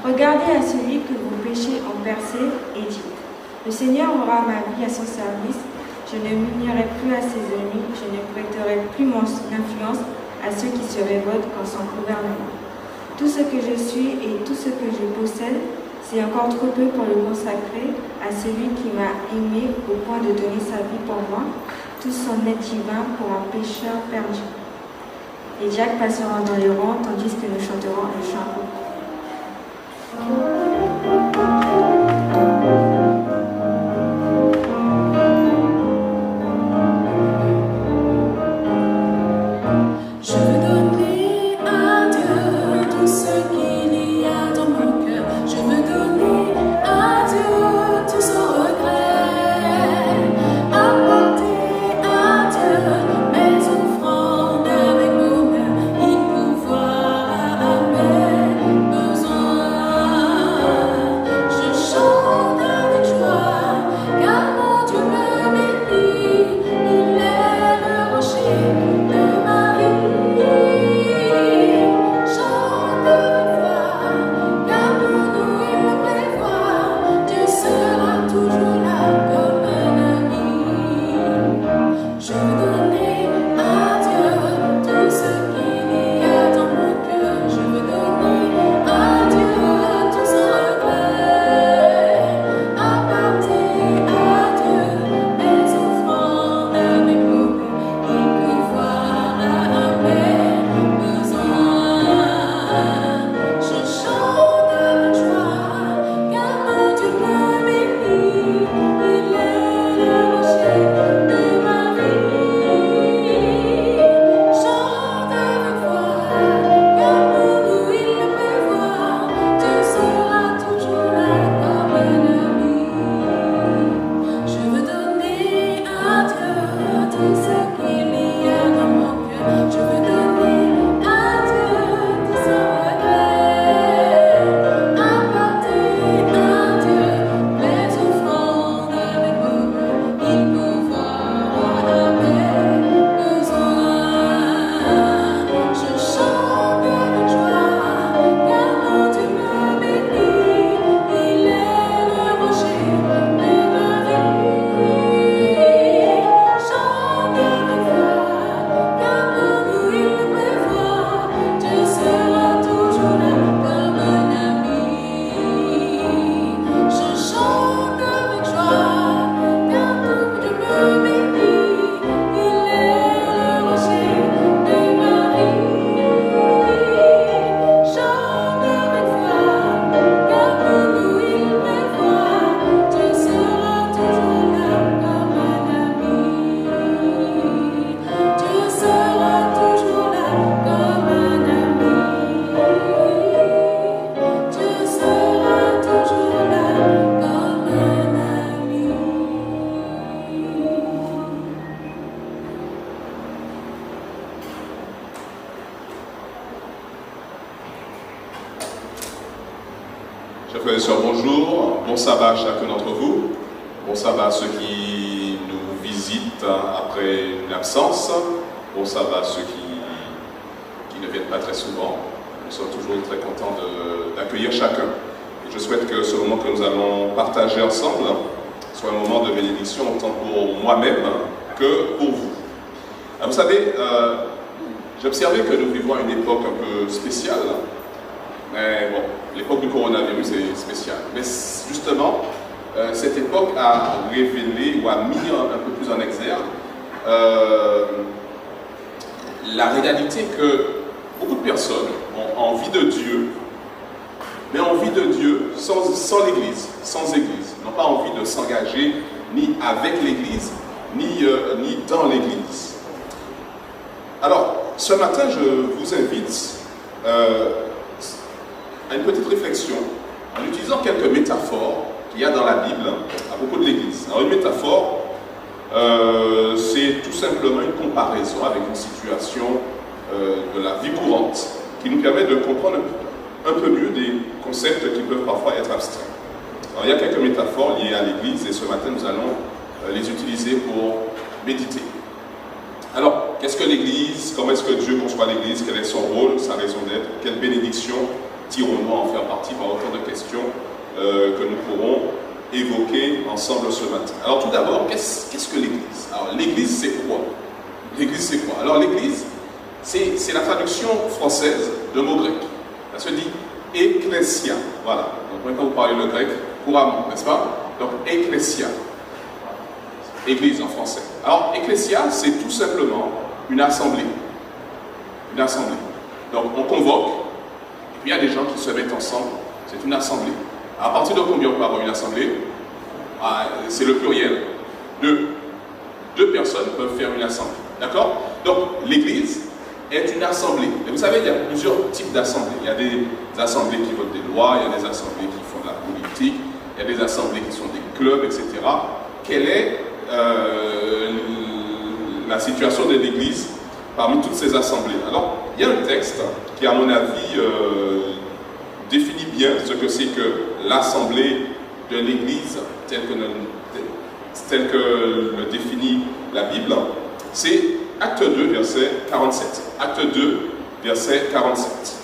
Regardez à celui que vos péchés ont percé et dites, le Seigneur aura ma vie à son service, je ne m'unierai plus à ses ennemis, je ne prêterai plus mon influence à ceux qui se révoltent contre son gouvernement. Tout ce que je suis et tout ce que je possède, c'est encore trop peu pour le consacrer à celui qui m'a aimé au point de donner sa vie pour moi, tout son aide divin pour un pécheur perdu. Les diacres passeront dans les rangs tandis que nous chanterons le chant. Besoin Frères et sœurs, bonjour. Bon sabbat à chacun d'entre vous. Bon sabbat à ceux qui nous visitent après une absence. Bon sabbat à ceux qui ne viennent pas très souvent. Nous sommes toujours très contents d'accueillir chacun. Et je souhaite que ce moment que nous allons partager ensemble soit un moment de bénédiction autant pour moi-même que pour vous. Alors, vous savez, j'ai observé que nous vivons à une époque un peu spéciale. Mais bon, l'époque du coronavirus est spéciale. Mais justement, cette époque a révélé ou a mis un peu plus en exergue la réalité que beaucoup de personnes ont envie de Dieu, mais envie de Dieu sans l'Église, sans Église. N'ont pas envie de s'engager ni avec l'Église, ni dans l'Église. Alors, ce matin, je vous invite à une petite réflexion en utilisant quelques métaphores qu'il y a dans la Bible à propos de l'Église. Alors, une métaphore, c'est tout simplement une comparaison avec une situation de la vie courante qui nous permet de comprendre un peu mieux des concepts qui peuvent parfois être abstraits. Alors, il y a quelques métaphores liées à l'Église et ce matin, nous allons les utiliser pour méditer. Alors, qu'est-ce que l'Église? Comment est-ce que Dieu conçoit l'Église? Quel est son rôle, sa raison d'être? Quelle bénédiction tirons-nous à en faire partie? Par autant de questions que nous pourrons évoquer ensemble ce matin. Alors, tout d'abord, qu'est-ce que l'Église? Alors, l'Église, c'est quoi? L'Église, c'est quoi? Alors, l'Église, c'est la traduction française de mot grec. Ça se dit ecclésia. Voilà. Donc, même quand vous parlez le grec, couramment, n'est-ce pas? Donc, ecclésia. Église en français. Alors, ecclésia, c'est tout simplement une assemblée. Une assemblée. Donc, on convoque, et puis il y a des gens qui se mettent ensemble. C'est une assemblée. À partir de combien on peut avoir une assemblée? C'est le pluriel. Deux personnes peuvent faire une assemblée. D'accord? Donc, l'Église est une assemblée. Et vous savez, il y a plusieurs types d'assemblées. Il y a des assemblées qui votent des lois, il y a des assemblées qui font de la politique, il y a des assemblées qui sont des clubs, etc. Quelle est la situation de l'Église parmi toutes ces assemblées? Alors, il y a un texte qui, à mon avis, définit bien ce que c'est que l'assemblée de l'Église telle que le définit la Bible. C'est Acte 2, verset 47. Acte 2, verset 47.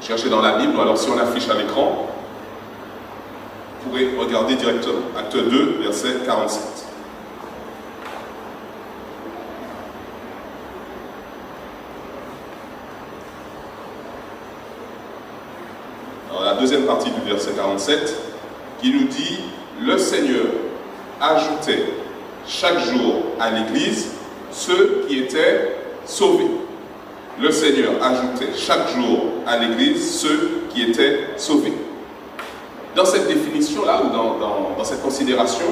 Cherchez dans la Bible, ou alors si on affiche à l'écran, vous pourrez regarder directement. Acte 2, verset 47. Alors, la deuxième partie du verset 47 qui nous dit « Le Seigneur ajoutait chaque jour à l'Église ceux qui étaient sauvés. » Le Seigneur ajoutait chaque jour à l'Église ceux qui étaient sauvés. Dans cette définition-là, ou dans cette considération,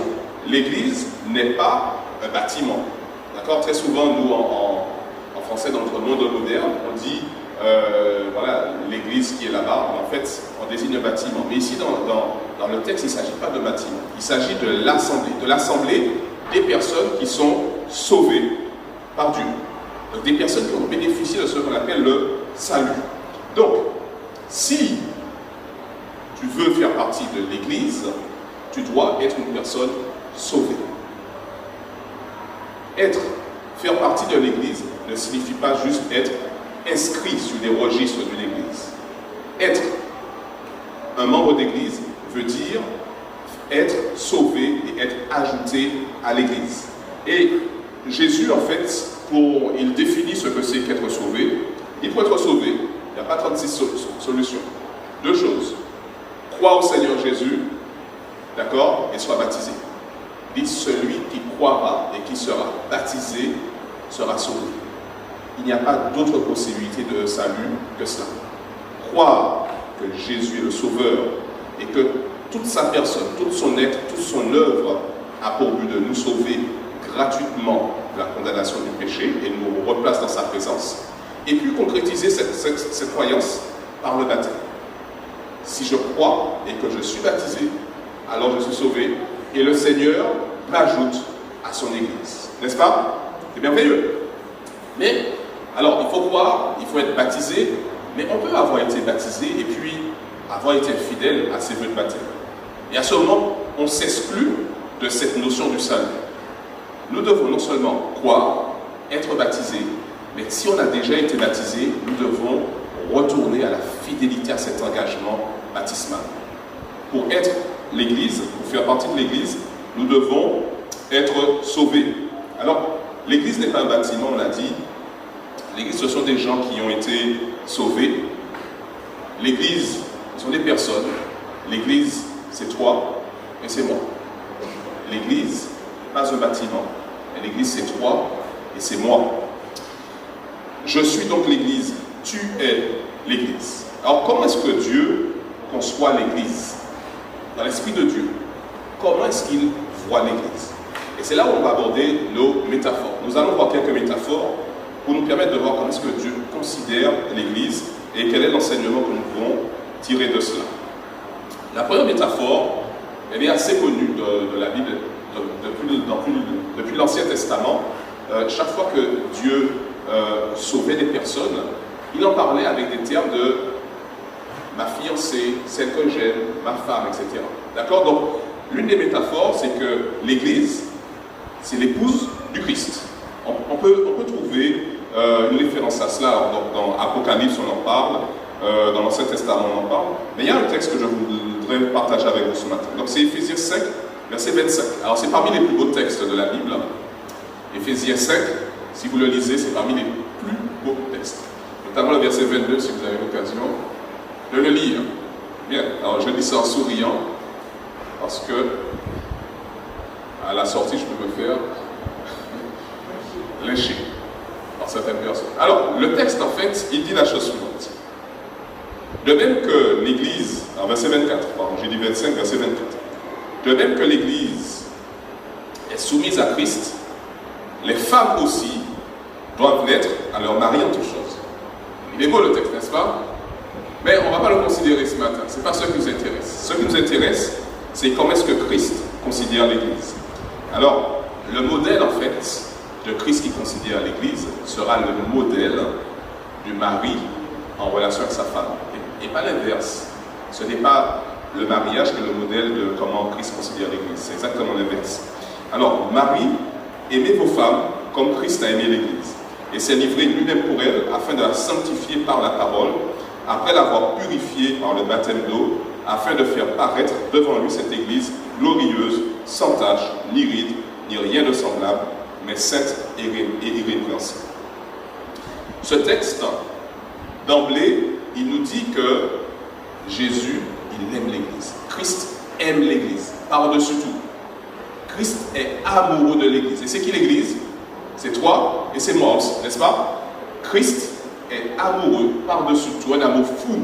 l'Église n'est pas un bâtiment. D'accord? Très souvent, nous, en français, dans notre monde moderne, on dit voilà, l'Église qui est là-bas. En fait, on désigne un bâtiment. Mais ici, dans le texte, il ne s'agit pas de bâtiment. Il s'agit de l'assemblée des personnes qui sont sauvées par Dieu. Donc, des personnes qui ont bénéficié de ce qu'on appelle le salut. Donc, si tu veux faire partie de l'Église, tu dois être une personne sauvée. Faire partie de l'Église ne signifie pas juste être inscrit sur des registres d'une Église. Être un membre d'Église veut dire être sauvé et être ajouté à l'Église. Et Jésus, en fait, il définit ce que c'est qu'être sauvé. Et pour être sauvé, il n'y a pas 36 solutions. Deux choses. Crois au Seigneur Jésus, d'accord, et sois baptisé. Dit celui qui croira et qui sera baptisé sera sauvé. Il n'y a pas d'autre possibilité de salut que cela. Croire que Jésus est le Sauveur et que toute sa personne, tout son être, toute son œuvre a pour but de nous sauver gratuitement de la condamnation du péché et nous replace dans sa présence. Et puis concrétiser cette croyance par le baptême. Si je crois et que je suis baptisé, alors je suis sauvé et le Seigneur m'ajoute à son Église. N'est-ce pas? C'est merveilleux. Mais, alors, il faut croire, il faut être baptisé, mais on peut avoir été baptisé et puis avoir été fidèle à ses vœux de baptême. Et à ce moment, on s'exclut de cette notion du salut. Nous devons non seulement croire, être baptisés, mais si on a déjà été baptisé, nous devons retourner à la fidélité à cet engagement baptismal. Pour être l'Église, pour faire partie de l'Église, nous devons être sauvés. Alors, l'Église n'est pas un bâtiment, on l'a dit. L'Église, ce sont des gens qui ont été sauvés. L'Église, ce sont des personnes. L'Église, c'est toi et c'est moi. L'Église, pas un bâtiment. L'Église, c'est toi et c'est moi. Je suis donc l'Église. Tu es l'Église. Alors, comment est-ce que Dieu conçoit l'Église? Dans l'Esprit de Dieu, comment est-ce qu'il voit l'Église? Et c'est là où on va aborder nos métaphores. Nous allons voir quelques métaphores pour nous permettre de voir comment est-ce que Dieu considère l'Église et quel est l'enseignement que nous pouvons tirer de cela. La première métaphore, elle est assez connue de la Bible depuis l'Ancien Testament. Chaque fois que Dieu sauvait des personnes, il en parlait avec des termes de ma fiancée, celle que j'aime, ma femme, etc. D'accord? Donc, l'une des métaphores, c'est que l'Église, c'est l'épouse du Christ. On peut trouver une référence à cela dans Apocalypse, on en parle, dans l'Ancien Testament, on en parle. Mais il y a un texte que je voudrais partager avec vous ce matin. Donc, c'est Éphésiens 5, verset 25. Alors, c'est parmi les plus beaux textes de la Bible. Éphésiens 5, si vous le lisez, c'est parmi les plus beaux textes. Notamment le verset 22, si vous avez l'occasion de le lire. Bien, alors je lis ça en souriant, parce que à la sortie, je peux me faire lyncher par certaines personnes. Alors, le texte, en fait, il dit la chose suivante. De même que l'Église, en verset 24, pardon, j'ai dit 25, verset 24. De même que l'Église est soumise à Christ, les femmes aussi doivent l'être à leur mari en toutes choses. Il est beau le texte, n'est-ce pas? Mais on ne va pas le considérer ce matin. Ce n'est pas ce qui nous intéresse. Ce qui nous intéresse, c'est comment est-ce que Christ considère l'Église. Alors, le modèle, en fait, de Christ qui considère l'Église sera le modèle du mari en relation avec sa femme. Et pas l'inverse. Ce n'est pas le mariage qui est le modèle de comment Christ considère l'Église. C'est exactement l'inverse. Alors, Marie, aimez vos femmes comme Christ a aimé l'Église. Et s'est livré lui-même pour elle afin de la sanctifier par la parole, après l'avoir purifiée par le baptême d'eau, afin de faire paraître devant lui cette Église glorieuse, sans tache, ni ride, ni rien de semblable, mais sainte et irrépréhensible. Ce texte, d'emblée, il nous dit que Jésus, il aime l'Église. Christ aime l'Église, par-dessus tout. Christ est amoureux de l'Église. Et c'est qui l'Église? C'est toi et c'est moi aussi, n'est-ce pas? Christ est amoureux par-dessus tout, un amour fou,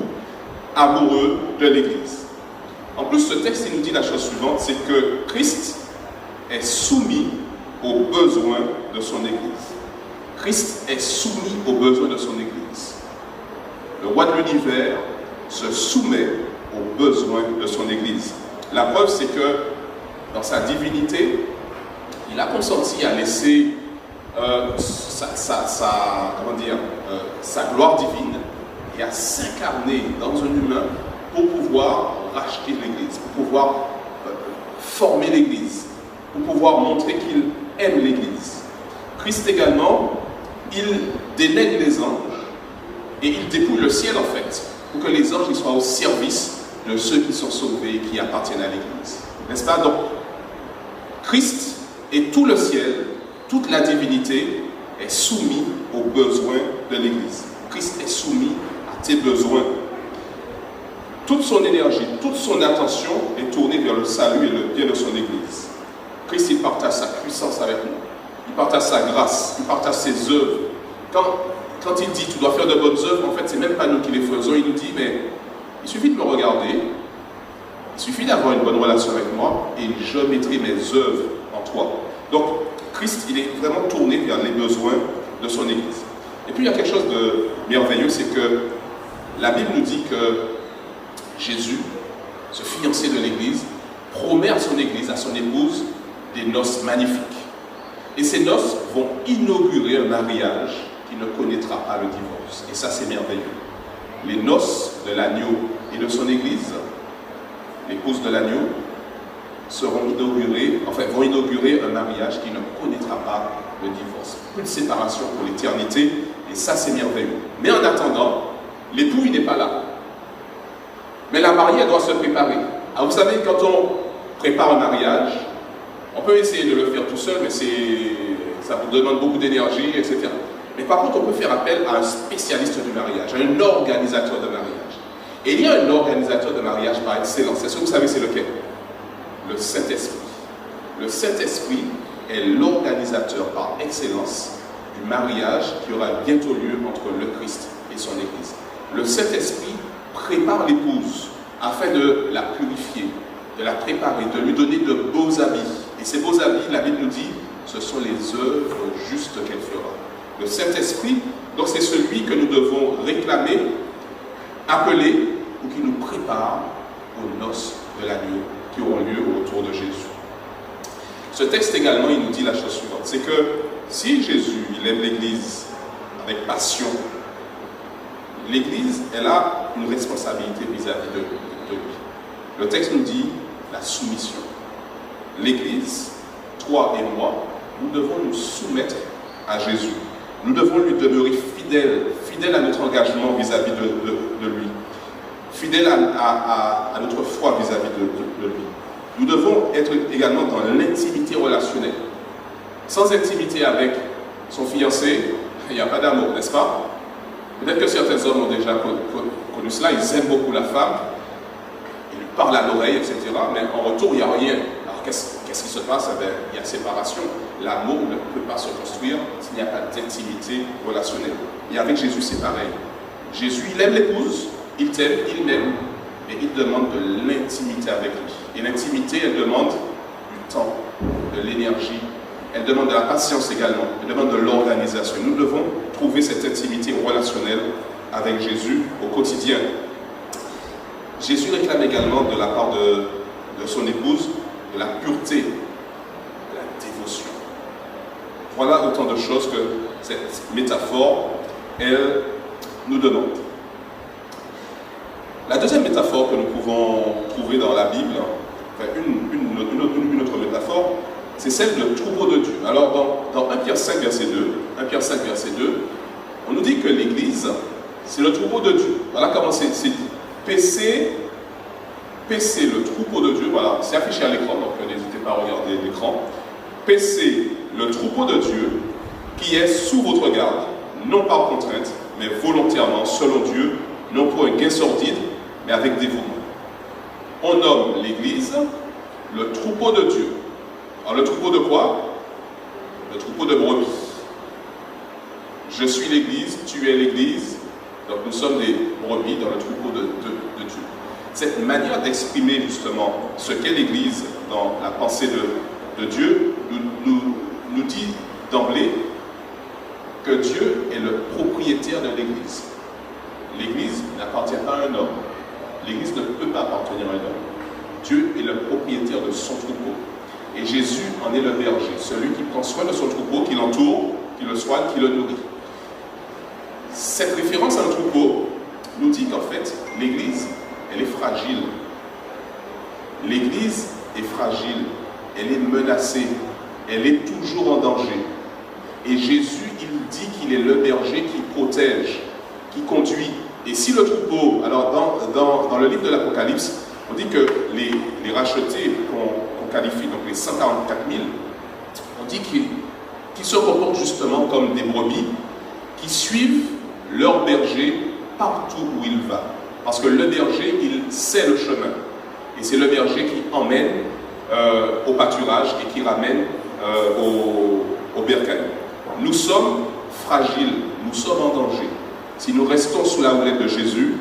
amoureux de l'Église. En plus, ce texte, il nous dit la chose suivante, c'est que Christ est soumis aux besoins de son Église. Christ est soumis aux besoins de son Église. Le roi de l'univers se soumet aux besoins de son Église. La preuve, c'est que dans sa divinité, il a consenti à laisser sa gloire divine et à s'incarner dans un humain pour pouvoir racheter l'Église, pour pouvoir former l'Église, pour pouvoir montrer qu'il aime l'Église. Christ également, il dénègre les anges et il dépouille le ciel en fait, pour que les anges ils soient au service de ceux qui sont sauvés et qui appartiennent à l'Église. N'est-ce pas? Donc, Christ et tout le ciel, toute la divinité est soumise aux besoins de l'Église. Christ est soumis à tes besoins. Toute son énergie, toute son attention est tournée vers le salut et le bien de son Église. Christ, il partage sa puissance avec nous. Il partage sa grâce, il partage ses œuvres. Quand il dit, tu dois faire de bonnes œuvres, en fait, c'est même pas nous qui les faisons. Il nous dit, mais il suffit de me regarder, il suffit d'avoir une bonne relation avec moi et je mettrai mes œuvres en toi. Donc, Christ, il est vraiment tourné vers les besoins de son Église. Et puis, il y a quelque chose de merveilleux, c'est que la Bible nous dit que Jésus, ce fiancé de l'Église, promet à son Église, à son épouse, des noces magnifiques. Et ces noces vont inaugurer un mariage qui ne connaîtra pas le divorce. Et ça, c'est merveilleux. Les noces de l'agneau et de son Église, l'épouse de l'agneau, vont inaugurer un mariage qui ne connaîtra pas le divorce. Une séparation pour l'éternité, et ça c'est merveilleux. Mais en attendant, l'époux il n'est pas là. Mais la mariée elle doit se préparer. Alors vous savez, quand on prépare un mariage, on peut essayer de le faire tout seul, mais ça vous demande beaucoup d'énergie, etc. Mais par contre, on peut faire appel à un spécialiste du mariage, à un organisateur de mariage. Et il y a un organisateur de mariage par excellence. Est-ce que vous savez c'est lequel? Le Saint-Esprit. Le Saint-Esprit est l'organisateur par excellence du mariage qui aura bientôt lieu entre le Christ et son Église. Le Saint-Esprit prépare l'épouse afin de la purifier, de la préparer, de lui donner de beaux habits. Et ces beaux habits, la Bible nous dit, ce sont les œuvres justes qu'elle fera. Le Saint-Esprit, donc c'est celui que nous devons réclamer, appeler, ou qui nous prépare aux noces de l'agneau qui auront lieu autour de Jésus. Ce texte également, il nous dit la chose suivante, c'est que si Jésus, il aime l'Église avec passion, l'Église, elle a une responsabilité vis-à-vis de lui. Le texte nous dit la soumission. L'Église, toi et moi, nous devons nous soumettre à Jésus. Nous devons lui demeurer fidèles à notre engagement vis-à-vis de lui, fidèles à notre foi vis-à-vis de lui. Nous devons être également dans l'intimité relationnelle. Sans intimité avec son fiancé, il n'y a pas d'amour, n'est-ce pas? Peut-être que certains hommes ont déjà connu cela, ils aiment beaucoup la femme, ils lui parlent à l'oreille, etc. Mais en retour, il n'y a rien. Alors qu'est-ce qui se passe? Il y a séparation. L'amour ne peut pas se construire s'il n'y a pas d'intimité relationnelle. Et avec Jésus, c'est pareil. Jésus, il aime l'épouse, il t'aime, il m'aime, mais il demande de l'intimité avec lui. Et l'intimité, elle demande du temps, de l'énergie, elle demande de la patience également, elle demande de l'organisation. Nous devons trouver cette intimité relationnelle avec Jésus au quotidien. Jésus réclame également de la part de son épouse de la pureté, de la dévotion. Voilà autant de choses que cette métaphore, elle nous demande. La deuxième métaphore que nous pouvons trouver dans la Bible, enfin une autre métaphore, c'est celle de troupeau de Dieu. Alors dans 1 Pierre 5, verset 2, on nous dit que l'Église, c'est le troupeau de Dieu. Voilà comment c'est dit. Paissez le troupeau de Dieu, voilà, c'est affiché à l'écran, donc n'hésitez pas à regarder l'écran. Paissez le troupeau de Dieu qui est sous votre garde, non par contrainte, mais volontairement, selon Dieu, non pour un gain sordide, mais avec dévouement. On nomme l'Église le troupeau de Dieu. Alors le troupeau de quoi? Le troupeau de brebis. Je suis l'Église, tu es l'Église, donc nous sommes des brebis dans le troupeau de Dieu. Cette manière d'exprimer justement ce qu'est l'Église dans la pensée de Dieu nous dit d'emblée que Dieu est le propriétaire de l'Église. L'Église n'appartient pas à un homme. L'Église ne peut pas appartenir à un homme. Dieu est le propriétaire de son troupeau. Et Jésus en est le berger, celui qui prend soin de son troupeau, qui l'entoure, qui le soigne, qui le nourrit. Cette référence à un troupeau nous dit qu'en fait, l'Église, elle est fragile. L'Église est fragile, elle est menacée, elle est toujours en danger. Et Jésus, il dit qu'il est le berger qui protège, qui conduit. Et si le troupeau, alors dans le livre de l'Apocalypse, on dit que les rachetés qu'on qualifie, donc les 144 000, on dit qu'ils se comportent justement comme des brebis qui suivent leur berger partout où il va. Parce que le berger, il sait le chemin. Et c'est le berger qui emmène au pâturage et qui ramène au bercail. Nous sommes fragiles, nous sommes en danger. Si nous restons sous la houlette de Jésus,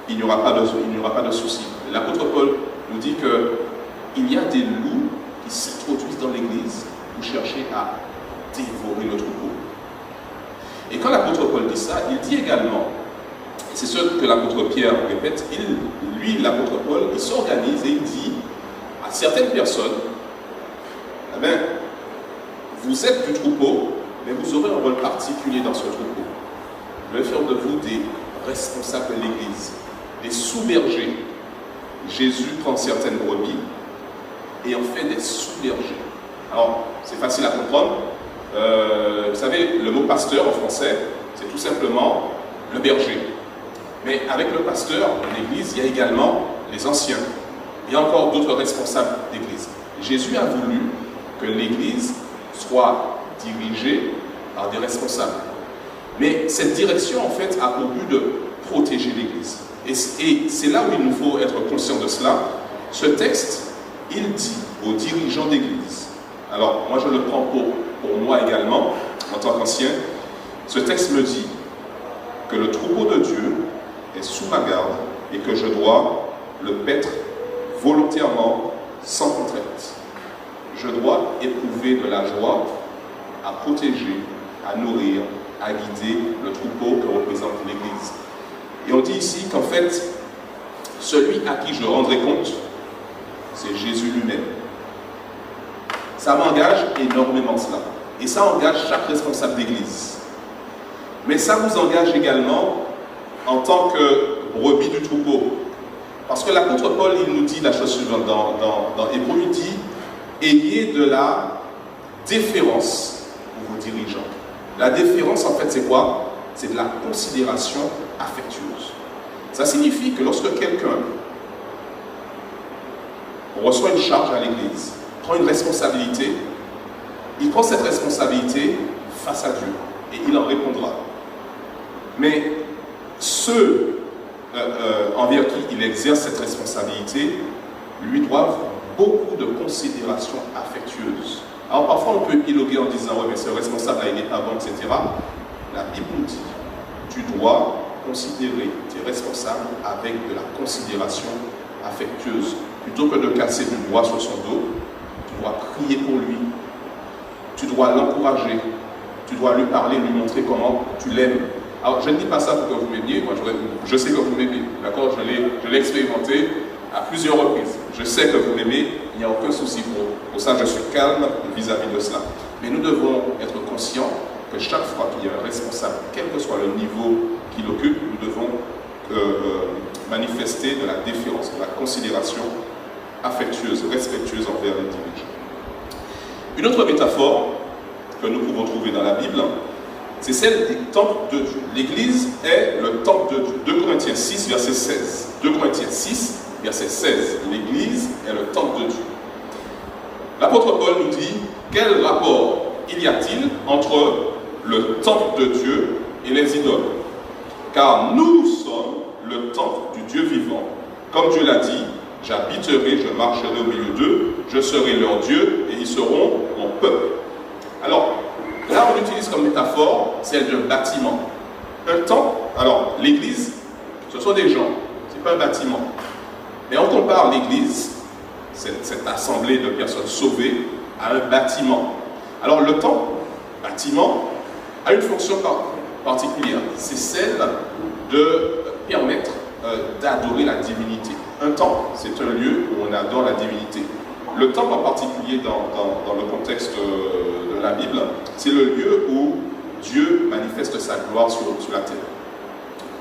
il n'y aura pas de souci. L'apôtre Paul nous dit qu'il y a des loups qui s'introduisent dans l'Église pour chercher à dévorer le troupeau. Et quand l'apôtre Paul dit ça, il dit également, et c'est ce que l'apôtre Pierre répète, l'apôtre Paul, il s'organise et il dit à certaines personnes, eh bien, vous êtes du troupeau, mais vous aurez un rôle particulier dans ce troupeau. Je vais faire de vous des responsables de l'Église, des sous-bergers. Jésus prend certaines brebis et en fait des sous-bergers. Alors, c'est facile à comprendre. Vous savez, le mot pasteur en français, c'est tout simplement le berger. Mais avec le pasteur de l'église, il y a également les anciens. Il y a encore d'autres responsables d'église. Jésus a voulu que l'église soit dirigée par des responsables. Mais cette direction, en fait, a pour but de protéger l'église. Et c'est là où il nous faut être conscient de cela. Ce texte, il dit aux dirigeants d'église. Alors, moi je le prends pour moi également, en tant qu'ancien. Ce texte me dit que le troupeau de Dieu est sous ma garde et que je dois le paître volontairement, sans contrainte. Je dois éprouver de la joie à protéger, à nourrir, à guider le troupeau que représente l'Église. Et on dit ici qu'en fait, celui à qui je rendrai compte, c'est Jésus lui-même. Ça m'engage énormément cela. Et ça engage chaque responsable d'église. Mais ça vous engage également en tant que brebis du troupeau. Parce que l'apôtre Paul, il nous dit la chose suivante dans Hébreux, il dit « Ayez de la déférence pour vos dirigeants ». La déférence, en fait, c'est quoi? C'est de la considération affectueuse. Ça signifie que lorsque quelqu'un reçoit une charge à l'église, prend une responsabilité, il prend cette responsabilité face à Dieu et il en répondra. Mais ceux envers qui il exerce cette responsabilité lui doivent beaucoup de considération affectueuse. Alors parfois on peut éloguer en disant « ouais mais ce responsable-là il n'est pas bon, etc. » La Bible nous dit « tu dois considérer tes responsables avec de la considération affectueuse. Plutôt que de casser du bois sur son dos, tu dois prier pour lui, tu dois l'encourager, tu dois lui parler, lui montrer comment tu l'aimes. » Alors, je ne dis pas ça pour que vous m'aimiez, moi je sais que vous m'aimez, d'accord? Je l'ai expérimenté à plusieurs reprises. Je sais que vous m'aimez, il n'y a aucun souci pour ça, je suis calme vis-à-vis de cela. Mais nous devons être conscients que chaque fois qu'il y a un responsable, quel que soit le niveau qu'il occupe, nous devons manifester de la déférence, de la considération affectueuse, respectueuse envers les dirigeants. Une autre métaphore que nous pouvons trouver dans la Bible, c'est celle du temple de Dieu. L'Église est le temple de Dieu. 2 Corinthiens 6, verset 16. 2 Corinthiens 6, verset 16. L'Église est le temple de Dieu. L'apôtre Paul nous dit, quel rapport y a-t-il entre le temple de Dieu et les idoles? Car nous sommes le temple du Dieu vivant. Comme Dieu l'a dit, j'habiterai, je marcherai au milieu d'eux, je serai leur Dieu et ils seront mon peuple. Alors, là on utilise comme métaphore celle d'un bâtiment. Un temple, alors l'église, ce sont des gens, ce n'est pas un bâtiment. Mais on compare l'église, cette assemblée de personnes sauvées, à un bâtiment. Alors le temple, bâtiment, a une fonction particulière. C'est celle de permettre d'adorer la divinité. Un temple, c'est un lieu où on adore la divinité. Le temple en particulier dans le contexte de la Bible, c'est le lieu où Dieu manifeste sa gloire sur la terre.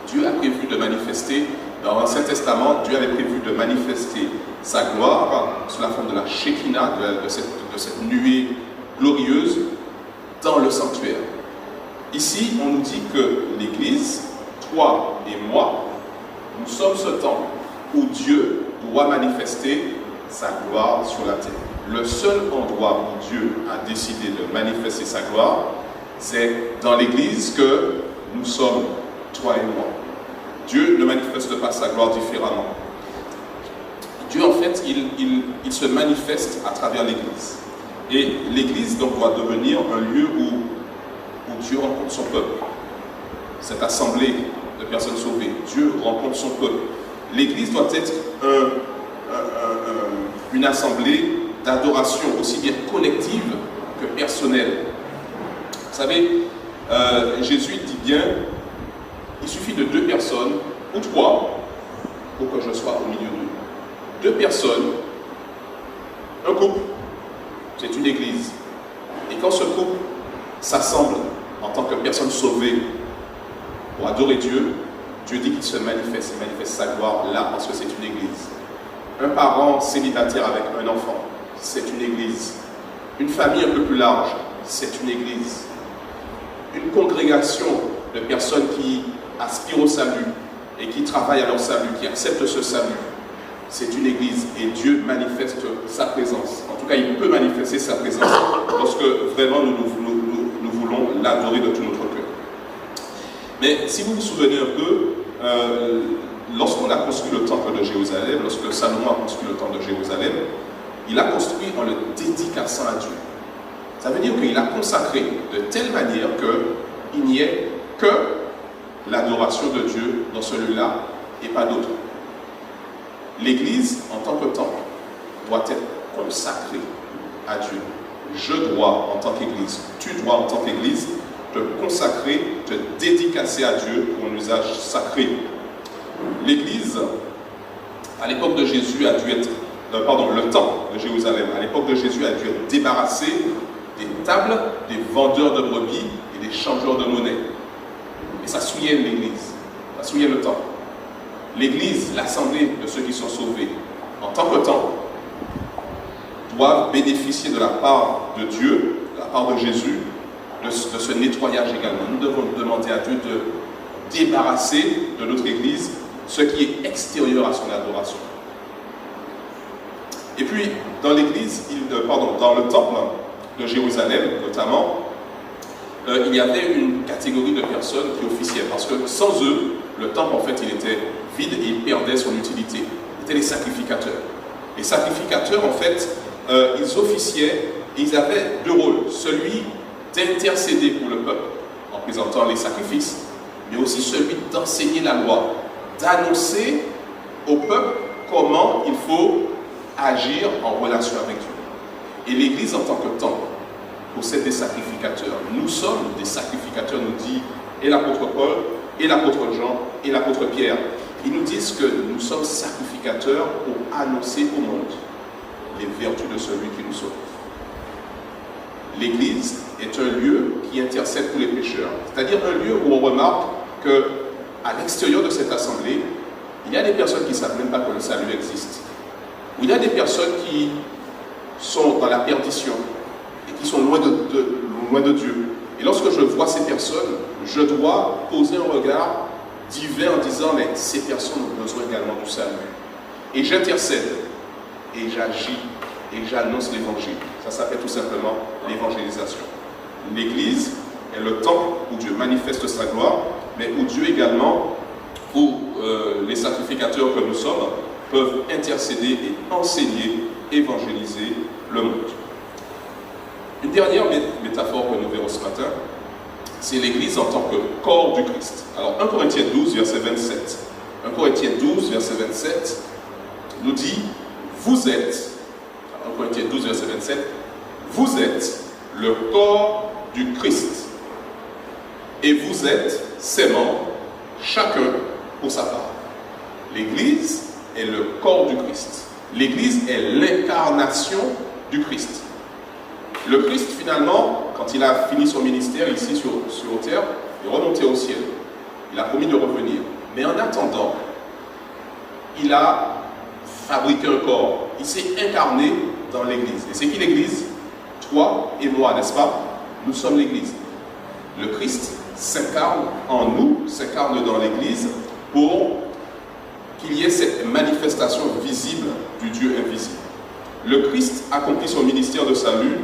Dieu a prévu de manifester, dans l'Ancien Testament, Dieu avait prévu de manifester sa gloire sous la forme de la Shekinah, de cette nuée glorieuse dans le sanctuaire. Ici, on nous dit que l'Église, toi et moi, nous sommes ce temple où Dieu doit manifester sa gloire sur la terre. Le seul endroit où Dieu a décidé de manifester sa gloire, c'est dans l'Église que nous sommes, toi et moi. Dieu ne manifeste pas sa gloire différemment. Dieu, en fait, il se manifeste à travers l'Église. Et l'Église, donc, doit devenir un lieu où Dieu rencontre son peuple. Cette assemblée de personnes sauvées, Dieu rencontre son peuple. L'Église doit être une assemblée d'adoration, aussi bien collective que personnelle. Vous savez, Jésus dit bien, il suffit de 2 personnes ou 3 pour que je sois au milieu d'eux. 2 personnes, un couple, c'est une église. Et quand ce couple s'assemble en tant que personne sauvée pour adorer Dieu, Dieu dit qu'il se manifeste, il manifeste sa gloire là parce que c'est une église. Un parent célibataire avec un enfant, c'est une église. Une famille un peu plus large, c'est une église. Une congrégation de personnes qui aspirent au salut et qui travaillent à leur salut, qui acceptent ce salut, c'est une église et Dieu manifeste sa présence. En tout cas, il peut manifester sa présence lorsque vraiment nous voulons l'adorer de tout notre cœur. Mais si vous vous souvenez un peu, lorsqu'on a construit le temple de Jérusalem, lorsque Salomon a construit le temple de Jérusalem, il a construit en le dédicaçant à Dieu. Ça veut dire qu'il a consacré de telle manière qu'il n'y ait que l'adoration de Dieu dans celui-là et pas d'autre. L'Église, en tant que temple, doit être consacrée à Dieu. Je dois, en tant qu'Église, tu dois, en tant qu'Église, te consacrer, te dédicacer à Dieu pour un usage sacré. L'Église, à l'époque de Jésus, a dû être, le temple de Jérusalem, à l'époque de Jésus, a dû être débarrassé des tables, des vendeurs de brebis et des changeurs de monnaie. Et ça souillait l'Église, ça souillait le temple. L'Église, l'assemblée de ceux qui sont sauvés, en tant que temple, doivent bénéficier de la part de Dieu, de la part de Jésus, de ce nettoyage également. Nous devons demander à Dieu de débarrasser de notre Église ce qui est extérieur à son adoration. Et puis, dans l'Église, dans le temple de Jérusalem, notamment, il y avait une catégorie de personnes qui officiaient, parce que sans eux, le temple, en fait, il était vide et il perdait son utilité. C'était les sacrificateurs. Les sacrificateurs, en fait, ils officiaient et ils avaient deux rôles. Celui d'intercéder pour le peuple, en présentant les sacrifices, mais aussi celui d'enseigner la loi, d'annoncer au peuple comment il faut agir en relation avec Dieu. Et l'Église, en tant que temple, possède des sacrificateurs. Nous sommes des sacrificateurs, nous dit et l'apôtre Paul, et l'apôtre Jean, et l'apôtre Pierre. Ils nous disent que nous sommes sacrificateurs pour annoncer au monde les vertus de celui qui nous sauve. L'Église est un lieu qui intercède pour les pécheurs. C'est-à-dire un lieu où on remarque qu'à l'extérieur de cette assemblée, il y a des personnes qui ne savent même pas que le salut existe. Où il y a des personnes qui sont dans la perdition et qui sont loin de Dieu. Et lorsque je vois ces personnes, je dois poser un regard divin en disant mais ces personnes ont besoin également du salut. Et j'intercède, et j'agis, et j'annonce l'évangile. Ça s'appelle tout simplement l'évangélisation. L'Église est le temple où Dieu manifeste sa gloire, mais où Dieu également, où les sacrificateurs que nous sommes, peuvent intercéder et enseigner, évangéliser le monde. Une dernière métaphore que nous verrons ce matin, c'est l'Église en tant que corps du Christ. Alors 1 Corinthiens 12, verset 27. 1 Corinthiens 12, verset 27 nous dit, vous êtes, 1 Corinthiens 12, verset 27, vous êtes le corps du Christ. Et vous êtes ses membres, chacun pour sa part. L'Église est le corps du Christ. L'Église est l'incarnation du Christ. Le Christ, finalement, quand il a fini son ministère ici sur terre, il est remonté au ciel. Il a promis de revenir. Mais en attendant, il a fabriqué un corps. Il s'est incarné dans l'Église. Et c'est qui l'Église? Toi et moi, n'est-ce pas? Nous sommes l'Église. Le Christ s'incarne en nous, s'incarne dans l'Église pour qu'il y ait cette manifestation visible du Dieu invisible. Le Christ accomplit son ministère de salut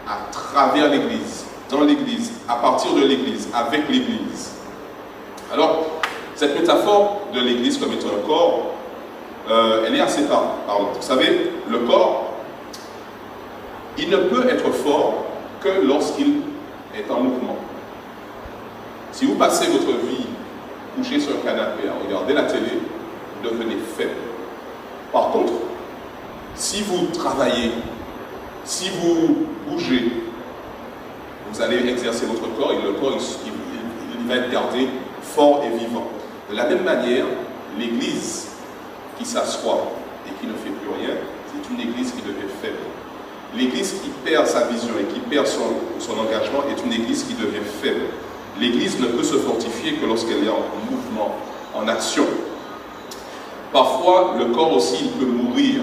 à travers l'Église, dans l'Église, à partir de l'Église, avec l'Église. Alors, cette métaphore de l'Église comme étant un corps, elle est assez parlante. Vous savez, le corps, il ne peut être fort que lorsqu'il est en mouvement. Si vous passez votre vie couché sur un canapé à regarder la télé, vous devenez faible. Par contre, si vous travaillez, si vous bougez, vous allez exercer votre corps et le corps il va être gardé fort et vivant. De la même manière, l'Église qui s'assoit et qui ne fait plus rien, c'est une Église qui devient faible. L'Église qui perd sa vision et qui perd son engagement est une Église qui devient faible. L'Église ne peut se fortifier que lorsqu'elle est en mouvement, en action. Parfois, le corps aussi, il peut mourir.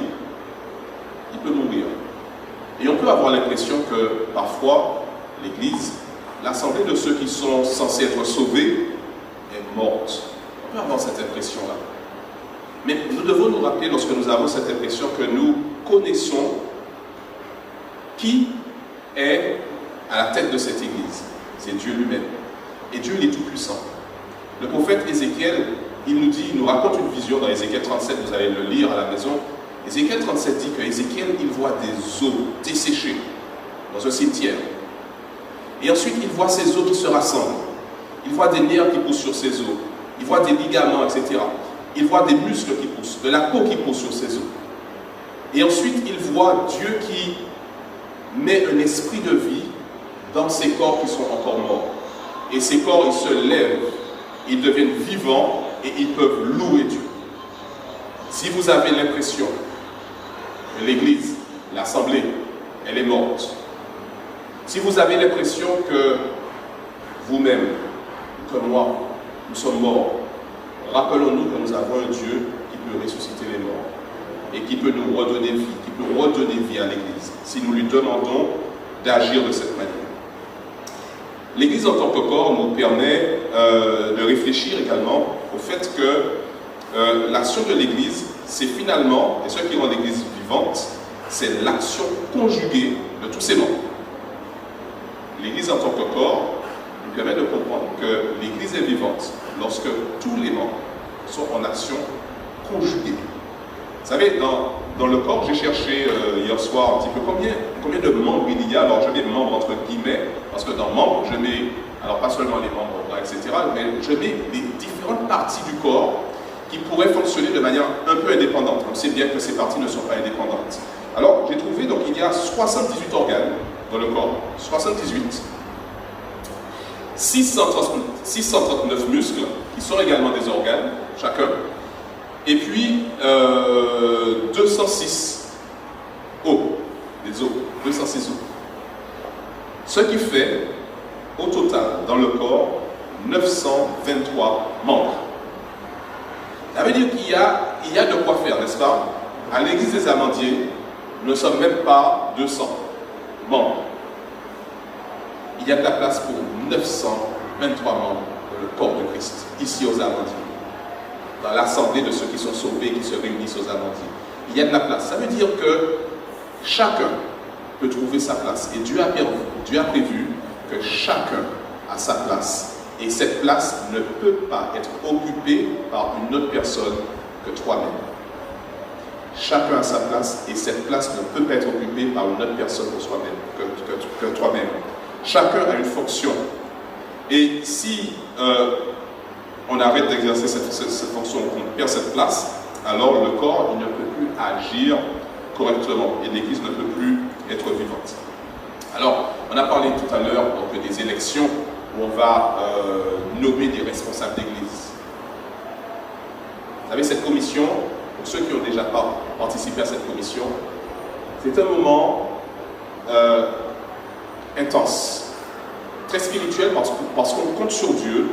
Il peut mourir. Et on peut avoir l'impression que parfois, l'Église, l'assemblée de ceux qui sont censés être sauvés, est morte. On peut avoir cette impression-là. Mais nous devons nous rappeler, lorsque nous avons cette impression, que nous connaissons qui est à la tête de cette Église. C'est Dieu lui-même. Et Dieu, il est tout-puissant. Le prophète Ézéchiel, il nous raconte une vision dans Ézéchiel 37, vous allez le lire à la maison. Ézéchiel 37 dit que Ézéchiel, il voit des os desséchés dans un cimetière. Et ensuite, il voit ces os qui se rassemblent. Il voit des nerfs qui poussent sur ces os. Il voit des ligaments, etc. Il voit des muscles qui poussent, de la peau qui pousse sur ses os. Et ensuite, il voit Dieu qui met un esprit de vie dans ces corps qui sont encore morts. Et ces corps, ils se lèvent, ils deviennent vivants et ils peuvent louer Dieu. Si vous avez l'impression que l'Église, l'Assemblée, elle est morte, si vous avez l'impression que vous-même, que moi, nous sommes morts, rappelons-nous que nous avons un Dieu qui peut ressusciter les morts et qui peut nous redonner vie, qui peut redonner vie à l'Église, si nous lui demandons d'agir de cette manière. L'Église en tant que corps nous permet de réfléchir également au fait que l'action de l'Église, c'est finalement, et ceux qui rendent l'Église vivante, c'est l'action conjuguée de tous ses membres. L'Église en tant que corps nous permet de comprendre que l'Église est vivante lorsque tous les membres sont en action conjuguée. Vous savez, dans le corps, j'ai cherché hier soir un petit peu combien de membres il y a. Alors je mets membres entre guillemets, parce que dans membres, je mets, alors pas seulement les membres, etc., mais je mets les différentes parties du corps qui pourraient fonctionner de manière un peu indépendante. On sait bien que ces parties ne sont pas indépendantes. Alors j'ai trouvé, donc il y a 78 organes dans le corps, 78. 639 muscles, qui sont également des organes, chacun. Et puis 206 os, des os, 206 os. Ce qui fait, au total, dans le corps, 923 membres. Ça veut dire qu'il y a de quoi faire, n'est-ce pas? À l'église des Amandiers, nous ne sommes même pas 200 membres. Il y a de la place pour 923 membres dans le corps de Christ, ici aux Amandiers. Dans l'assemblée de ceux qui sont sauvés, qui se réunissent aux Amandiers. Il y a de la place. Ça veut dire que chacun peut trouver sa place. Et Dieu a prévu que chacun a sa place. Et cette place ne peut pas être occupée par une autre personne que toi-même. Chacun a sa place et cette place ne peut pas être occupée par une autre personne que toi-même. Chacun a une fonction. Et si on arrête d'exercer cette fonction, on perd cette place, alors le corps il ne peut plus agir correctement et l'Église ne peut plus être vivante. Alors, on a parlé tout à l'heure des élections où on va nommer des responsables d'Église. Vous savez, cette commission, pour ceux qui ont déjà participé à cette commission, c'est un moment intense, très spirituel parce qu'on compte sur Dieu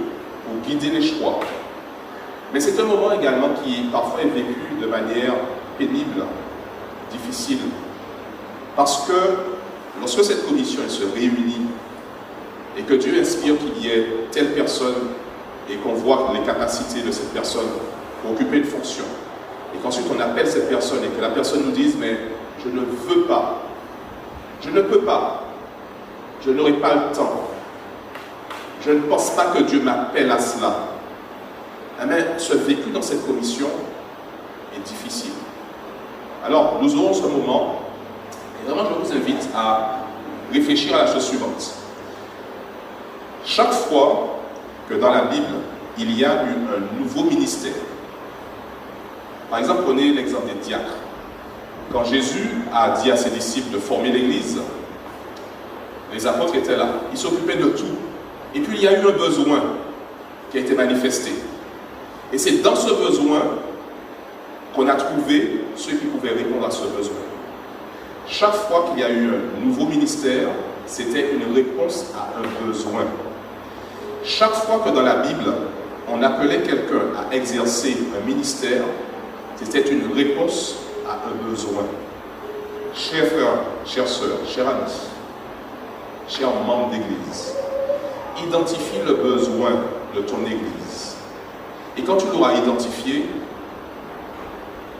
pour guider les choix. Mais c'est un moment également qui parfois est vécu de manière pénible, difficile. Parce que lorsque cette commission elle se réunit et que Dieu inspire qu'il y ait telle personne et qu'on voit les capacités de cette personne pour occuper une fonction, et qu'ensuite on appelle cette personne et que la personne nous dise « mais je ne veux pas, je ne peux pas, je n'aurai pas le temps, je ne pense pas que Dieu m'appelle à cela ». Mais ce vécu dans cette commission est difficile. Alors, nous aurons ce moment, et vraiment je vous invite à réfléchir à la chose suivante. Chaque fois que dans la Bible, il y a eu un nouveau ministère, par exemple, prenez l'exemple des diacres. Quand Jésus a dit à ses disciples de former l'Église, les apôtres étaient là, ils s'occupaient de tout. Et puis il y a eu un besoin qui a été manifesté. Et c'est dans ce besoin qu'on a trouvé ceux qui pouvaient répondre à ce besoin. Chaque fois qu'il y a eu un nouveau ministère, c'était une réponse à un besoin. Chaque fois que dans la Bible, on appelait quelqu'un à exercer un ministère, c'était une réponse à un besoin. Chers frères, chères sœurs, chers amis, chers membres d'église, identifie le besoin de ton église. Et quand tu l'auras identifié,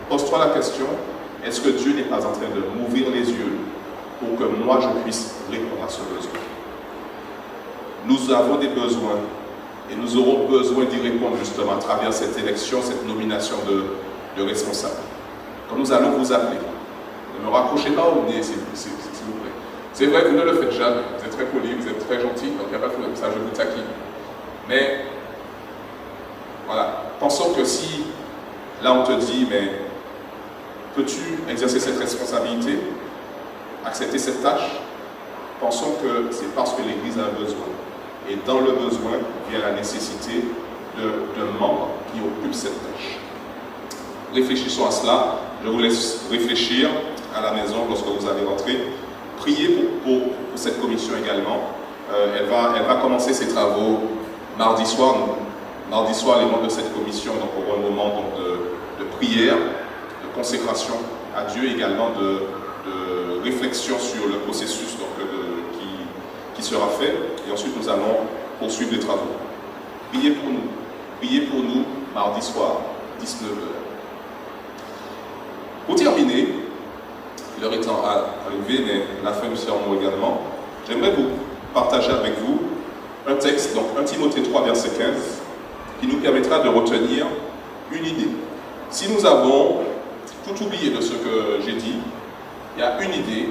pose-toi la question, est-ce que Dieu n'est pas en train de m'ouvrir les yeux pour que moi je puisse répondre à ce besoin? Nous avons des besoins et nous aurons besoin d'y répondre justement à travers cette élection, cette nomination de responsable. Quand nous allons vous appeler, ne me raccrochez pas au nez s'il vous plaît. C'est vrai, vous ne le faites jamais, vous êtes très poli, vous êtes très gentil, donc il n'y a pas de problème, ça je vous taquine. Mais voilà, pensons que si là on te dit, mais peux-tu exercer cette responsabilité, accepter cette tâche? Pensons que c'est parce que l'Église a un besoin. Et dans le besoin vient la nécessité d'un membre qui occupe cette tâche. Réfléchissons à cela. Je vous laisse réfléchir à la maison lorsque vous allez rentrer. Priez pour cette commission également. Elle va commencer ses travaux mardi soir. Mardi soir, les membres de cette commission auront un moment de prière, de consécration à Dieu, également de réflexion sur le processus qui sera fait. Et ensuite, nous allons poursuivre les travaux. Priez pour nous. Priez pour nous mardi soir, 19h. Pour terminer, l'heure étant arrivée, mais la fin du sermon également, j'aimerais vous partager avec vous un texte, donc 1 Timothée 3, verset 15, qui nous permettra de retenir une idée. Si nous avons tout oublié de ce que j'ai dit, il y a une idée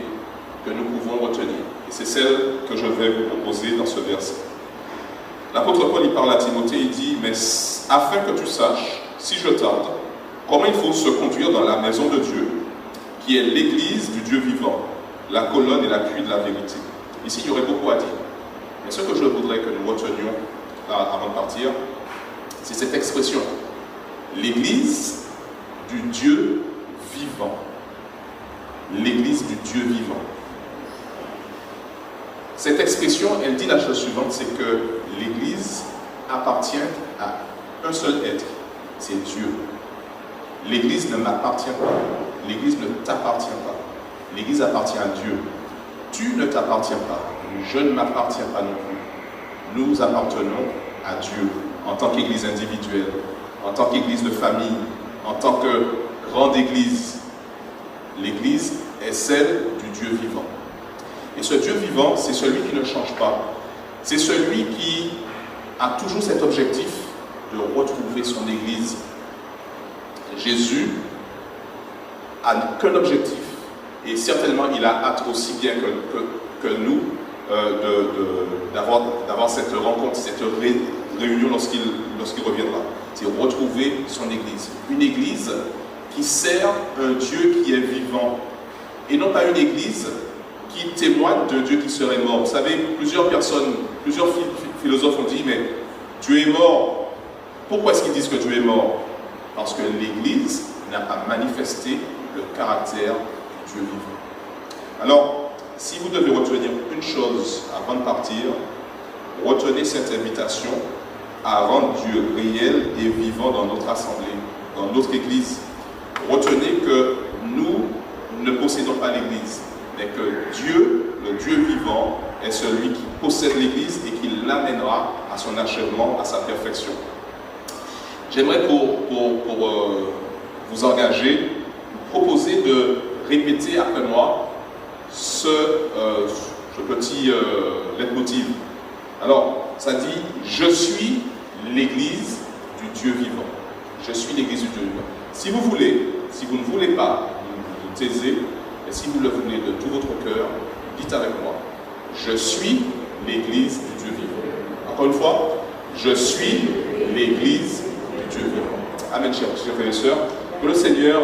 que nous pouvons retenir. Et c'est celle que je vais vous proposer dans ce verset. L'apôtre Paul, il parle à Timothée, il dit, mais afin que tu saches, si je tarde, comment il faut se conduire dans la maison de Dieu, qui est l'église du Dieu vivant, la colonne et l'appui de la vérité. Ici, il y aurait beaucoup à dire. Mais ce que je voudrais que nous retenions, là, avant de partir, c'est cette expression. L'église du Dieu vivant. L'église du Dieu vivant. Cette expression, elle dit la chose suivante, c'est que l'église appartient à un seul être, c'est Dieu. L'église ne m'appartient pas, l'église ne t'appartient pas, l'église appartient à Dieu. Tu ne t'appartiens pas, je ne m'appartiens pas non plus. Nous appartenons à Dieu en tant qu'église individuelle, en tant qu'église de famille, en tant que grande église. L'église est celle du Dieu vivant. Et ce Dieu vivant, c'est celui qui ne change pas. C'est celui qui a toujours cet objectif de retrouver son église. Jésus n'a qu'un objectif. Et certainement, il a hâte aussi bien que nous d'avoir cette rencontre, cette réunion lorsqu'il reviendra. C'est retrouver son église. Une église qui sert un Dieu qui est vivant. Et non pas une église qui témoigne d'un Dieu qui serait mort. Vous savez, plusieurs philosophes ont dit, mais Dieu est mort. Pourquoi est-ce qu'ils disent que Dieu est mort? Parce que l'Église n'a pas manifesté le caractère du Dieu vivant. Alors, si vous devez retenir une chose avant de partir, retenez cette invitation à rendre Dieu réel et vivant dans notre assemblée, dans notre Église. Retenez que nous ne possédons pas l'Église, mais que Dieu, le Dieu vivant, est celui qui possède l'Église et qui l'amènera à son achèvement, à sa perfection. J'aimerais pour vous engager, vous proposer de répéter après moi ce petit leitmotiv. Alors, ça dit « Je suis l'Église du Dieu vivant ». Je suis l'Église du Dieu vivant. Si vous voulez, si vous ne voulez pas, vous taisez, et si vous le voulez de tout votre cœur, dites avec moi « Je suis l'Église du Dieu vivant ». Encore une fois, je suis l'Église du Dieu vivant. Amen, chers frères et sœurs. Que le Seigneur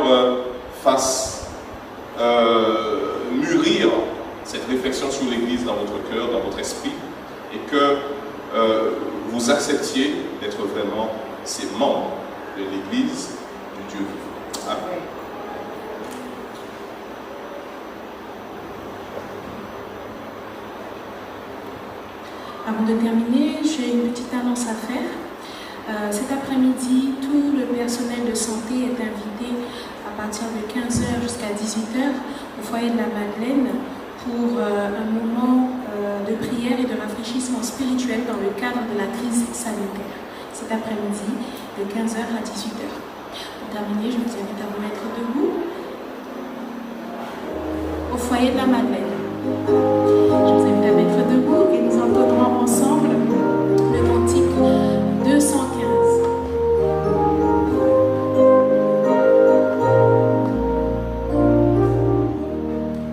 fasse mûrir cette réflexion sur l'Église dans votre cœur, dans votre esprit, et que vous acceptiez d'être vraiment ces membres de l'Église du Dieu vivant. Amen. Avant de terminer, j'ai une petite annonce à faire. Cet après-midi, tout le personnel de santé est invité à partir de 15h jusqu'à 18h au foyer de la Madeleine pour un moment de prière et de rafraîchissement spirituel dans le cadre de la crise sanitaire. Cet après-midi, de 15h à 18h. Pour terminer, je vous invite à vous mettre debout au foyer de la Madeleine. Je vous invite à mettre debout et nous entonnerons ensemble le cantique 215.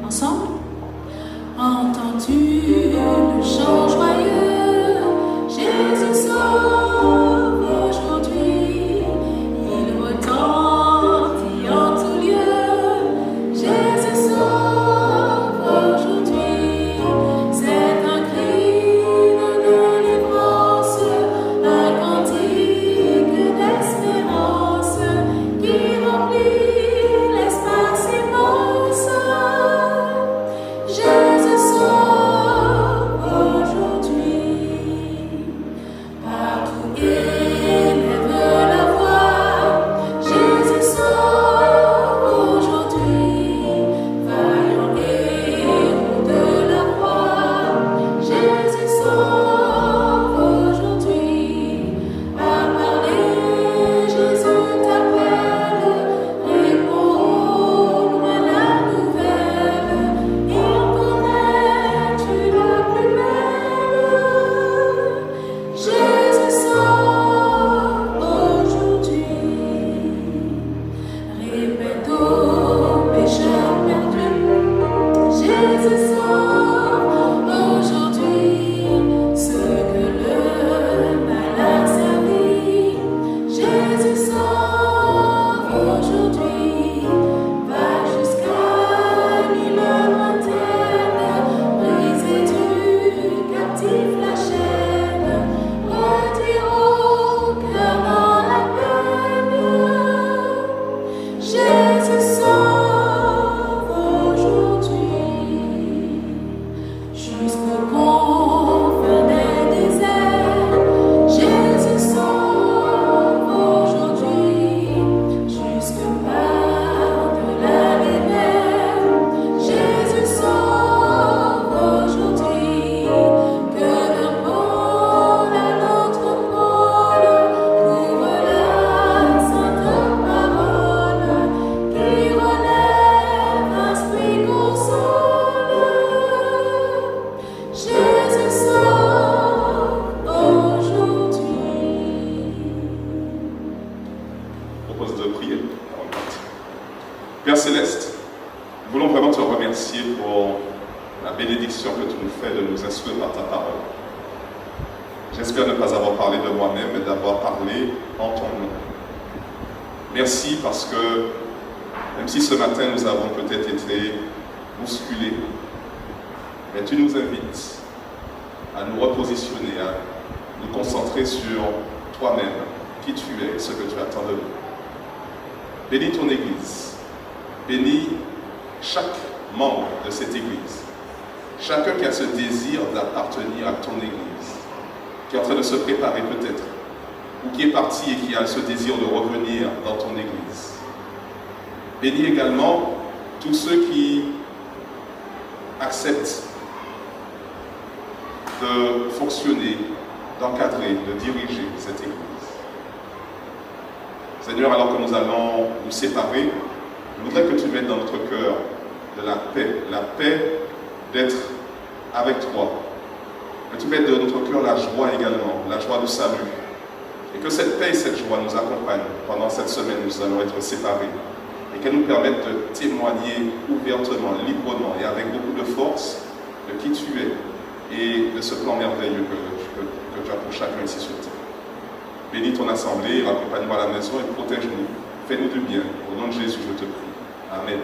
Ensemble, entends-tu le chant joyeux? Jésus sauve aujourd'hui, il retentit en tout lieu. Jésus sauve aujourd'hui, c'est un cri de délivrance, un cantique d'espérance qui remplit l'espace immense. Jésus sauve aujourd'hui, partout élève la voix. Jésus sauve aujourd'hui, vaillant héros de la croix. Jésus sauve aujourd'hui, à parler, Jésus t'appelle, réponds au loin la nouvelle, il connaît, tu la plus belle. Jésus sauve aujourd'hui, répète aux pécheurs perdus. Jésus sauve aujourd'hui, ceux que le mal a servi. Jésus sauve aujourd'hui, va jusqu'à l'île lointaine, briser du captif la chaîne, redire au cœur dans la peine. Jésus sauve aujourd'hui, jusqu'au confins des déserts. Jésus sauve aujourd'hui, jusque par-delà les mers. Jésus sauve aujourd'hui, que d'un pôle à l'autre pôle couvre la sainte parole, qui relève, instruit, console. Jésus sauve aujourd'hui. Je propose de prier avant de partir. Père Céleste, nous voulons vraiment te remercier pour la bénédiction que tu nous fais de nous instruire par ta parole. J'espère ne pas avoir parlé de moi-même, mais d'avoir parlé en ton nom. Merci parce que, même si ce matin nous avons peut-être été bousculés, mais tu nous invites à nous repositionner, à nous concentrer sur toi-même, qui tu es et ce que tu attends de nous. Bénis ton Église. Bénis chaque membre de cette Église. Chacun qui a ce désir d'appartenir à ton Église, qui est en train de se préparer peut-être, ou qui est parti et qui a ce désir de revenir dans ton Église. Bénis également tous ceux qui acceptent de fonctionner, d'encadrer, de diriger cette Église. Seigneur, alors que nous allons nous séparer, je voudrais que tu mettes dans notre cœur de la paix d'être avec toi. Que tu mettes dans notre cœur la joie également, la joie du salut. Et que cette paix et cette joie nous accompagnent pendant cette semaine où nous allons être séparés. Et qu'elle nous permette de témoigner ouvertement, librement et avec beaucoup de force de qui tu es et de ce plan merveilleux que tu as pour chacun ici sur terre. Bénis ton assemblée, accompagne-nous à la maison et protège-nous. Fais-nous du bien. Au nom de Jésus, je te prie. Amen.